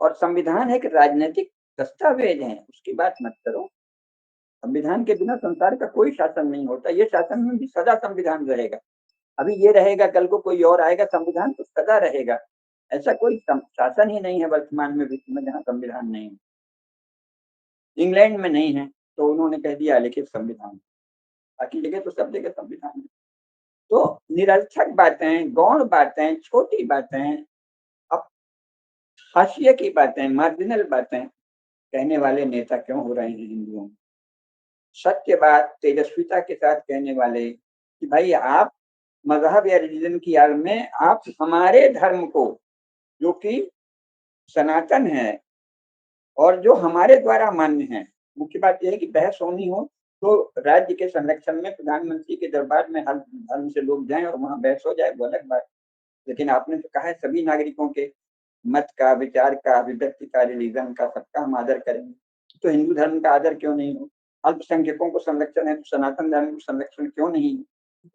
और संविधान एक राजनीतिक दस्तावेज है, उसकी बात मत करो। संविधान के बिना संसार का कोई शासन नहीं होता, ये शासन में भी सदा संविधान रहेगा। अभी ये रहेगा, कल को कोई और आएगा, संविधान तो सदा रहेगा। ऐसा कोई शासन ही नहीं है वर्तमान में विश्व में जहाँ संविधान नहीं है। इंग्लैंड में नहीं है तो उन्होंने कह दिया लिखित संविधान, बाकी जगह तो सब जगह संविधान है। तो निरर्थक बातें, गौण बातें, छोटी बातें, अब हाशिए की बातें, मार्जिनल बातें कहने वाले नेता क्यों हो रहे हैं हिंदुओं में? सत्य बात तेजस्विता के साथ कहने वाले कि भाई आप मजहब या रिलीजन की आड़ में आप हमारे धर्म को, जो कि सनातन है और जो हमारे द्वारा मान्य है। मुख्य बात यह है कि बहस होनी हो तो राज्य के संरक्षण में प्रधानमंत्री के दरबार में हर धर्म से लोग जाएं और वहां बहस हो जाए, वो अलग बात। लेकिन आपने तो कहा है सभी नागरिकों के मत का, विचार का, अभिव्यक्ति का, रिलीजन का, सबका हम आदर करेंगे। तो हिंदू धर्म का आदर क्यों नहीं हो? अल्पसंख्यकों को संरक्षण है तो सनातन धर्म को संरक्षण क्यों नहीं?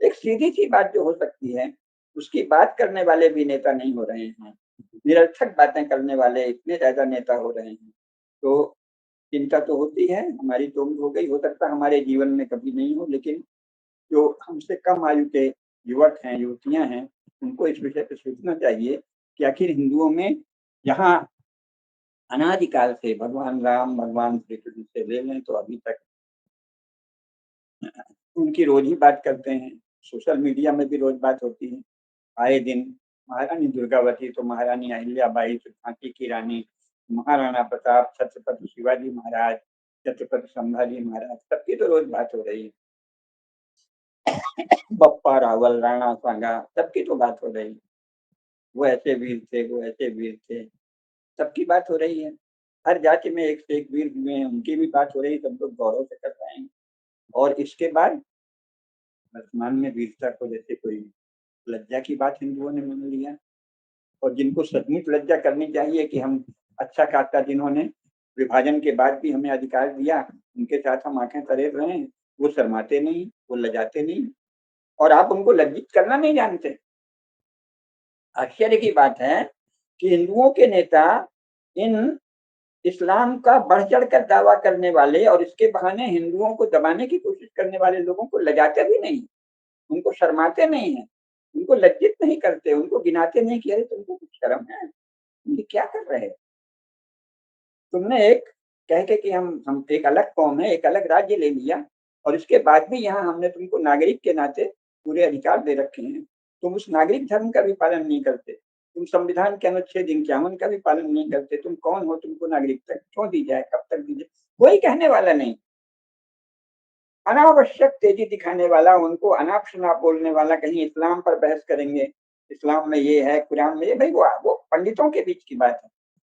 एक सीधी सी बात जो हो सकती है, उसकी बात करने वाले भी नेता नहीं हो रहे हैं। निरर्थक बातें करने वाले इतने ज्यादा नेता हो रहे हैं, तो चिंता तो होती है। हमारी तो उम्र हो गई, हो सकता है हमारे जीवन में कभी नहीं हो, लेकिन जो हमसे कम आयु के युवक हैं, युवतियां हैं, उनको इस विषय पर सोचना चाहिए कि आखिर हिंदुओं में जहाँ अनादिकाल से भगवान राम, भगवान श्री कृष्ण से ले लें तो अभी तक उनकी रोज ही बात करते हैं। सोशल मीडिया में भी रोज बात होती है, आए दिन। महारानी दुर्गावती तो महारानी अहिल्याबाई, झांसी की रानी, महाराणा प्रताप, छत्रपति शिवाजी महाराज, छत्रपति संभाजी महाराज, सबकी तो रोज बात हो रही है। बप्पा रावल, राणा सांगा, सबकी तो बात हो रही है। वो ऐसे वीर थे, वो ऐसे वीर थे, सबकी बात हो रही है। हर जाति में एक से एक वीर हुए हैं, उनकी भी बात हो रही है, सब लोग गौरव से कर रहे हैं। और इसके बाद वर्तमान में वीरता को जैसे कोई लज्जा की बात हिंदुओं ने मान लिया। और जिनको सचमुच लज्जा करनी चाहिए कि हम अच्छा खासा, जिन्होंने विभाजन के बाद भी हमें अधिकार दिया, उनके साथ हम आंखें तरेर रहे हैं, वो शर्माते नहीं, वो लजाते नहीं, और आप उनको लज्जित करना नहीं जानते। आश्चर्य की बात है कि हिंदुओं के नेता इन इस्लाम का बढ़ चढ़ कर दावा करने वाले और इसके बहाने हिंदुओं को दबाने की कोशिश करने वाले लोगों को लजाते भी नहीं, उनको शर्माते नहीं है, उनको लज्जित नहीं करते, उनको गिनाते नहीं कि अरे तुमको कुछ शर्म है, ये क्या कर रहे हैं तुमने? एक कह के कि हम एक अलग कौम है, एक अलग राज्य ले लिया, और इसके बाद भी यहाँ हमने तुमको नागरिक के नाते पूरे अधिकार दे रखे हैं। तुम उस नागरिक धर्म का भी पालन नहीं करते, तुम संविधान के अनुच्छेद 51 का भी पालन नहीं करते। तुम कौन हो? तुमको नागरिकता क्यों दी जाए, कब तक दी जाए? कोई कहने वाला नहीं। अनावश्यक तेजी दिखाने वाला, उनको अनाप शनाप बोलने वाला, कहीं इस्लाम पर बहस करेंगे, इस्लाम में ये है, कुरान में ये, भाई वो पंडितों के बीच की बात है,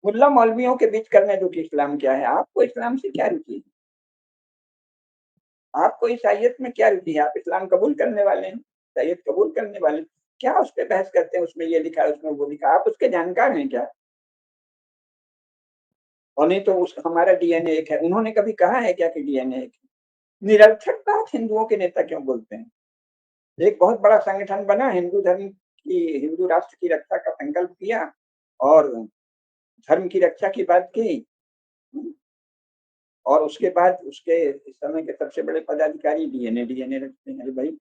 मुल्ला मौलवियों के बीच करने दो कि इस्लाम क्या है। आपको इस्लाम से क्या रुचि है? आपको ईसाइयत में क्या रुचि है? आप इस्लाम कबूल करने वाले हैं, ईसाइयत कबूल करने वाले हैं, क्या उस पर बहस करते हैं? उसमें ये लिखा है, उसमें वो लिखा, आप उसके जानकार हैं क्या? और नहीं तो उस हमारा डीएनए एक है, उन्होंने कभी कहा है क्या कि डीएनए एक है? निरर्थक बात हिंदुओं के नेता क्यों बोलते हैं? एक बहुत बड़ा संगठन बना, हिंदू धर्म की, हिंदू राष्ट्र की रक्षा का संकल्प किया और धर्म की रक्षा की बात की, और उसके बाद उसके इस समय के सबसे बड़े पदाधिकारी डीएनए डीएनए रखते हैं। अरे भाई,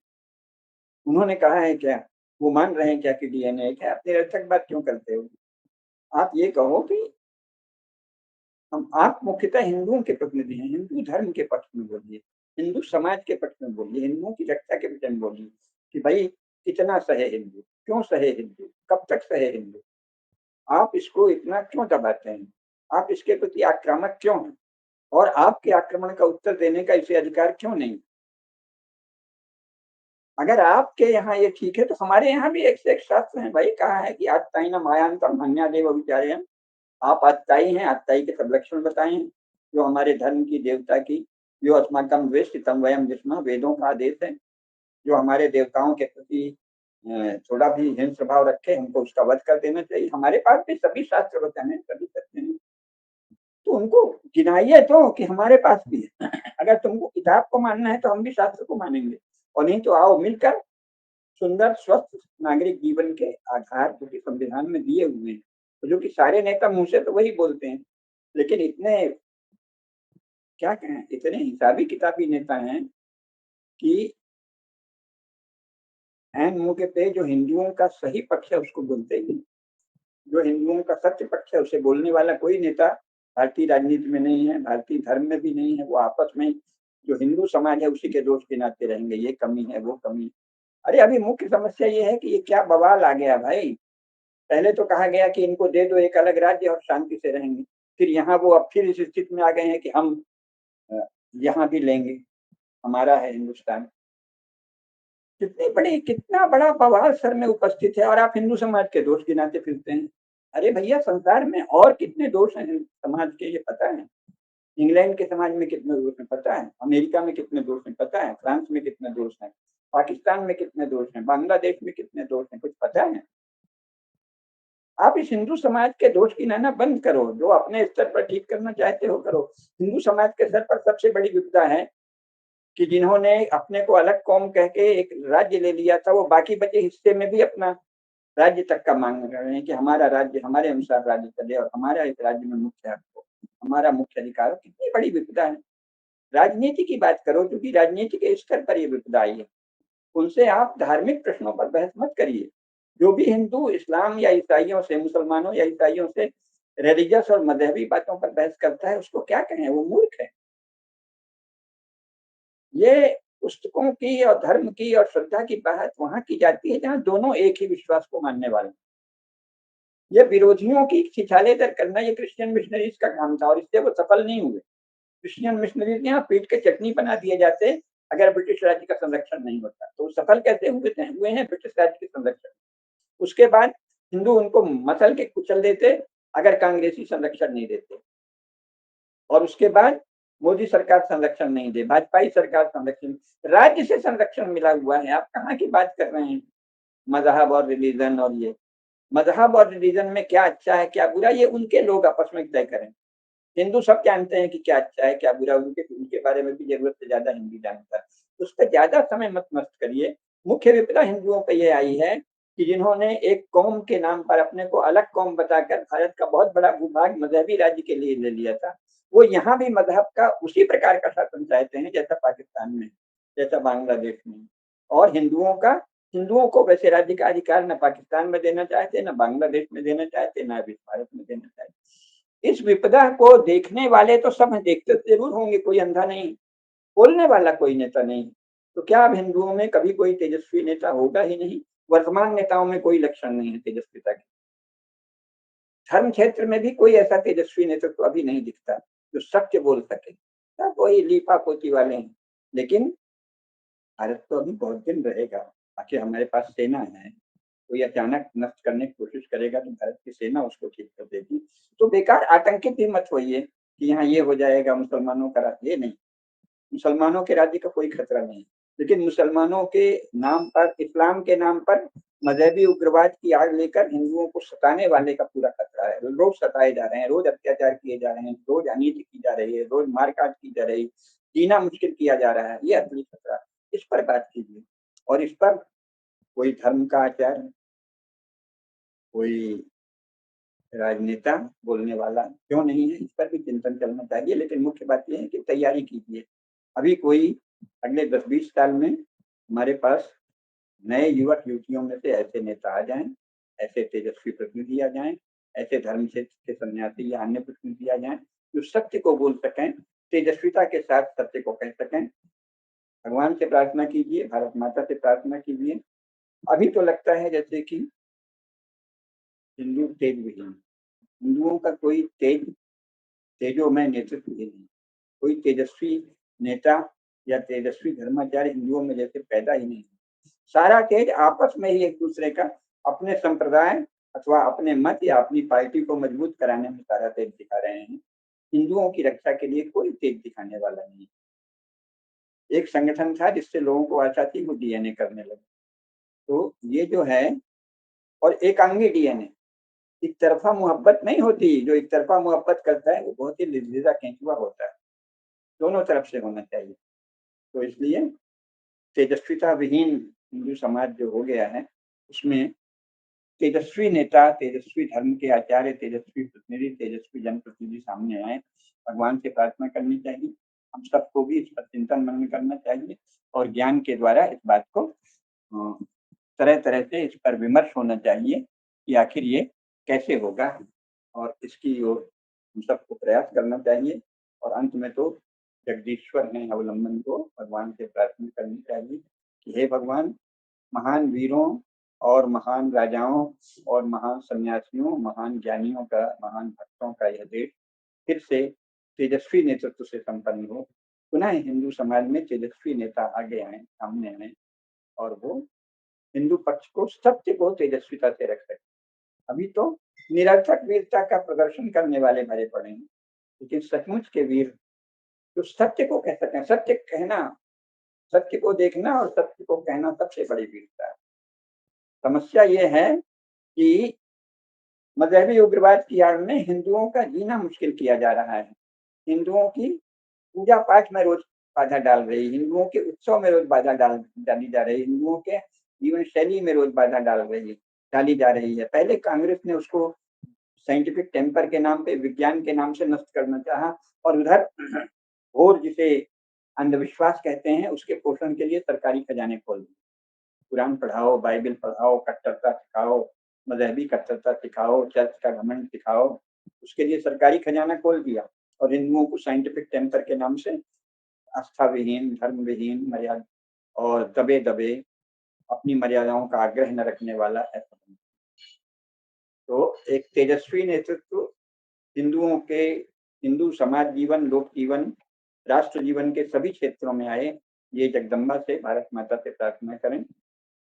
उन्होंने कहा है क्या? वो मान रहे हैं क्या कि डीएनए क्या? आप निरर्थक बात क्यों करते हो? आप ये कहो कि हम, आप मुख्यतः हिंदुओं के प्रतिनिधि हैं, हिंदू धर्म के पक्ष में बोलिए, हिंदू समाज के पक्ष में बोलिए, हिंदुओं की रक्षा के विषय में बोलिए कि भाई कितना सहे हिंदू, क्यों सहे हिंदू, कब तक सहे हिंदू? आप इसको इतना क्यों दबाते हैं? आप इसके प्रति आक्रामक क्यों हैं? और आपके आक्रमण का उत्तर देने का इसे अधिकार क्यों नहीं? अगर आपके यहाँ ये ठीक है तो हमारे यहाँ भी एक से एक शास्त्र है भाई। कहा है कि आत्ताई न मायांतम हन्यादेव विचारे। आप आत्ताई हैं, आत्ताई के सब लक्षण बताए हैं जो हमारे धर्म की, देवता की। जो अस्माकम वेष्टितम वयम विस्मः, वेदों का आदेश है। जो हमारे देवताओं के प्रति थोड़ा भी हिंस स्वभाव रखे, हमको उसका वध कर देना चाहिए। हमारे पास भी सभी शास्त्र वचन है, सभी सत्य हैं, तो उनको गिनाइए तो कि हमारे पास भी है। अगर तुमको किताब को मानना है तो हम भी शास्त्र को मानेंगे, और नहीं तो आओ मिलकर सुंदर स्वस्थ नागरिक जीवन के आधार जो कि संविधान में दिए हुए हैं, तो जो कि सारे नेता मुंह से तो वही बोलते हैं, लेकिन इतने, क्या कहें, इतने हिसाबी किताबी नेता हैं कि एन मौके पे जो हिंदुओं का सही पक्ष है उसको बोलते ही नहीं। जो हिंदुओं का सत्य पक्ष है उसे बोलने वाला कोई नेता भारतीय राजनीति में नहीं है, भारतीय धर्म में भी नहीं है। वो आपस में जो हिंदू समाज है उसी के दोष गिनाते रहेंगे, ये कमी है, वो कमी है। अरे अभी मुख्य समस्या ये है कि ये क्या बवाल आ गया भाई। पहले तो कहा गया कि इनको दे दो एक अलग राज्य और शांति से रहेंगे, फिर यहाँ वो अब फिर इस स्थिति में आ गए हैं कि हम यहाँ भी लेंगे, हमारा है हिंदुस्तान। कितना बड़ा बवाल सर में उपस्थित है और आप हिंदू समाज के दोष गिनाते फिरते हैं। अरे भैया, संसार में और कितने दोष हैं समाज के, ये पता है? इंग्लैंड के समाज में कितने दोष हैं पता है? अमेरिका में कितने दोष हैं पता है? फ्रांस में कितने दोष हैं? पाकिस्तान में कितने दोष हैं? बांग्लादेश में कितने दोष हैं? कुछ पता है? आप इस हिंदू समाज के दोष गिनाना बंद करो। जो अपने स्तर पर ठीक करना चाहते हो करो। हिंदू समाज के सर पर सबसे बड़ी विपदा है कि जिन्होंने अपने को अलग कौम कह के एक राज्य ले लिया था, वो बाकी बचे हिस्से में भी अपना राज्य तक का मांग रहे हैं कि हमारा राज्य हमारे अनुसार राज्य चले और हमारा इस राज्य में मुख्य हक हो, हमारा मुख्य अधिकार हो। कितनी बड़ी विपदा है। राजनीति की बात करो, क्योंकि राजनीति के स्तर पर ये विपदा आई है। उनसे आप धार्मिक प्रश्नों पर बहस मत करिए। जो भी हिंदू इस्लाम या ईसाइयों से, मुसलमानों या ईसाइयों से रिलीजियस और मजहबी बातों पर बहस करता है, उसको क्या कहें? वो मूर्ख है। ये पुस्तकों की और धर्म की और श्रद्धा की बात वहां की जाती है जहां दोनों एक ही विश्वास को मानने वाले। ये विरोधियों की छिछालेदर करना ये क्रिश्चियन मिशनरीज का काम था और इससे वो सफल नहीं हुए। क्रिश्चियन मिशनरीज यहाँ पीट के चटनी बना दिए जाते अगर ब्रिटिश राज्य का संरक्षण नहीं होता। तो सफल कैसे हुए हैं ब्रिटिश राज्य के संरक्षण। उसके बाद हिंदू उनको मसल के कुचल देते अगर कांग्रेसी संरक्षण नहीं देते। और उसके बाद मोदी सरकार संरक्षण नहीं दे, भाजपाई सरकार संरक्षण, राज्य से संरक्षण मिला हुआ है। आप कहाँ की बात कर रहे हैं? मजहब और रिलीजन और ये मजहब और रिलीजन में क्या अच्छा है क्या बुरा, ये उनके लोग आपस में तय करें। हिंदू सब जानते हैं कि क्या अच्छा है क्या बुरा, उनके उनके बारे में भी जरूरत से ज्यादा हिंदी जानता है। उस पर ज्यादा समय मत नष्ट करिए। मुख्य विपदा हिंदुओं पर यह आई है कि जिन्होंने एक कौम के नाम पर अपने को अलग कौम बताकर भारत का बहुत बड़ा भूभाग मजहबी राज्य के लिए ले लिया था, वो यहाँ भी मजहब का उसी प्रकार का शासन चाहते हैं जैसा पाकिस्तान में, जैसा बांग्लादेश में। और हिंदुओं को वैसे राज्य का अधिकार न पाकिस्तान में देना चाहते, न बांग्लादेश में देना चाहते, न अभी भारत में देना चाहते। इस विपदा को देखने वाले तो सब देखते जरूर होंगे, कोई अंधा नहीं। बोलने वाला कोई नेता नहीं। तो क्या अब हिंदुओं में कभी कोई तेजस्वी नेता होगा ही नहीं? वर्तमान नेताओं में कोई लक्षण नहीं है तेजस्विता के। धर्म क्षेत्र में भी कोई ऐसा तेजस्वी नेतृत्व तो अभी नहीं दिखता जो सत्य बोल सके। सब वही लीपा पोती वाले हैं। लेकिन भारत तो अभी बहुत दिन रहेगा। आखिर हमारे पास सेना है। कोई अचानक नष्ट करने की कोशिश करेगा तो भारत की सेना उसको ठीक कर देगी। तो बेकार आतंकित भी मत होइए कि यहाँ ये हो जाएगा मुसलमानों का राज्य। ये नहीं, मुसलमानों के राज्य का कोई खतरा नहीं। लेकिन मुसलमानों के नाम पर, इस्लाम के नाम पर मजहबी उग्रवाद की आग लेकर हिंदुओं को सताने वाले का पूरा खतरा है। लोग सताए जा रहे हैं, रोज अत्याचार किए जा रहे हैं, रोज अनिति की जा रही है, रोज मारकाट की जा रही, जीना मुश्किल किया जा रहा है। ये असली खतरा। इस पर बात कीजिए। और इस पर कोई धर्म का आचार्य, कोई राजनेता बोलने वाला क्यों नहीं है, इस पर भी चिंतन चलना चाहिए। लेकिन मुख्य बात यह है कि तैयारी कीजिए। अभी कोई अगले 10-20 साल में हमारे पास नए युवक युवतियों में से ऐसे नेता आ जाएं, ऐसे तेजस्वी प्रतिनिधि आ जाएं, ऐसे धर्म क्षेत्र के सन्यासी या अन्य प्रतिनिधि आ जाएं जो सत्य को बोल सकें, तेजस्विता के साथ सत्य को कह सकें। भगवान से प्रार्थना कीजिए, भारत माता से प्रार्थना कीजिए। अभी तो लगता है जैसे कि हिंदू तेज विहीन, हिंदुओं का कोई तेजोमय नेतृत्व ही नहीं। कोई तेजस्वी नेता या तेजस्वी धर्माचार्य हिंदुओं में जैसे पैदा ही नहीं। सारा तेज आपस में ही एक दूसरे का, अपने संप्रदाय अथवा अपने मत या अपनी पार्टी को मजबूत कराने में सारा तेज दिखा रहे हैं। हिंदुओं की रक्षा के लिए कोई तेज दिखाने वाला नहीं। एक संगठन था जिससे लोगों को आशा थी, वो डीएनए करने लगे। तो ये जो है, और एकांगी डीएनए, एक तरफा मोहब्बत नहीं होती। जो एक तरफा मोहब्बत करता है वो बहुत ही लिज्जा केंचुआ होता है। दोनों तरफ से होना चाहिए। तो इसलिए तेजस्विता विहीन हिंदू समाज जो हो गया है, उसमें तेजस्वी नेता, तेजस्वी धर्म के आचार्य, तेजस्वी प्रतिनिधि, तेजस्वी जनप्रतिनिधि सामने आए। भगवान से प्रार्थना करनी चाहिए। हम सबको भी इस पर चिंतन मनन करना चाहिए और ज्ञान के द्वारा इस बात को तरह तरह से इस पर विमर्श होना चाहिए कि आखिर ये कैसे होगा, और इसकी ओर हम सबको प्रयास करना चाहिए। और अंत में तो जगदीश्वर हैं अवलंबन को भगवान से प्रार्थना करनी चाहिए कि हे भगवान, महान वीरों और महान राजाओं और महान सन्यासियों, महान ज्ञानियों का, महान भक्तों का यह देश फिर से तेजस्वी नेतृत्व से संपन्न हो। पुनः हिंदू समाज में तेजस्वी नेता आगे आए, सामने आए और वो हिंदू पक्ष को, सत्य को तेजस्विता से रख सके। अभी तो निरर्थक वीरता का प्रदर्शन करने वाले भरे पड़े हैं, लेकिन सचमुच के वीर जो सत्य को कह सकते हैं, सत्य कहना, सत्य को देखना और सत्य को कहना सबसे बड़ी वीरता है। समस्या ये है कि मजहबी उग्रवाद की आड़ में हिंदुओं का जीना मुश्किल किया जा रहा है। हिंदुओं की पूजा पाठ में रोज बाधा डाल रही, हिंदुओं के उत्सव में रोज बाधा डाली जा रही, हिंदुओं के जीवन शैली में रोज बाधा डाली जा रही है। पहले कांग्रेस ने उसको साइंटिफिक टेम्पर के नाम पे, विज्ञान के नाम से नष्ट करना चाहा, और उधर घोर जिसे अंधविश्वास कहते हैं उसके पोषण के लिए सरकारी खजाने खोल दिए। कुरान पढ़ाओ, बाइबल पढ़ाओ, कट्टरता सिखाओ, मजहबी कट्टरता सिखाओ, चर्च का घमंड सिखाओ, उसके लिए सरकारी खजाना खोल दिया, और हिंदुओं को साइंटिफिक टेम्पर के नाम से आस्था विहीन, धर्म विहीन, मर्यादा और दबे दबे अपनी मर्यादाओं का आग्रह न रखने वाला ऐसा। तो एक तेजस्वी नेतृत्व हिंदुओं के, हिंदू समाज जीवन, लोक जीवन, राष्ट्र जीवन के सभी क्षेत्रों में आए, ये जगदम्बा से, भारत माता से प्रार्थना करें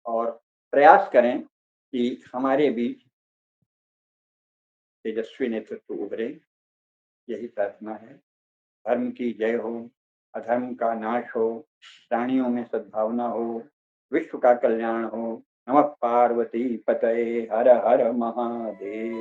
और प्रयास करें कि हमारे बीच तेजस्वी नेतृत्व उभरे। यही प्रार्थना है। धर्म की जय हो, अधर्म का नाश हो, प्राणियों में सद्भावना हो, विश्व का कल्याण हो। नमः पार्वती पतये, हर हर महादेव।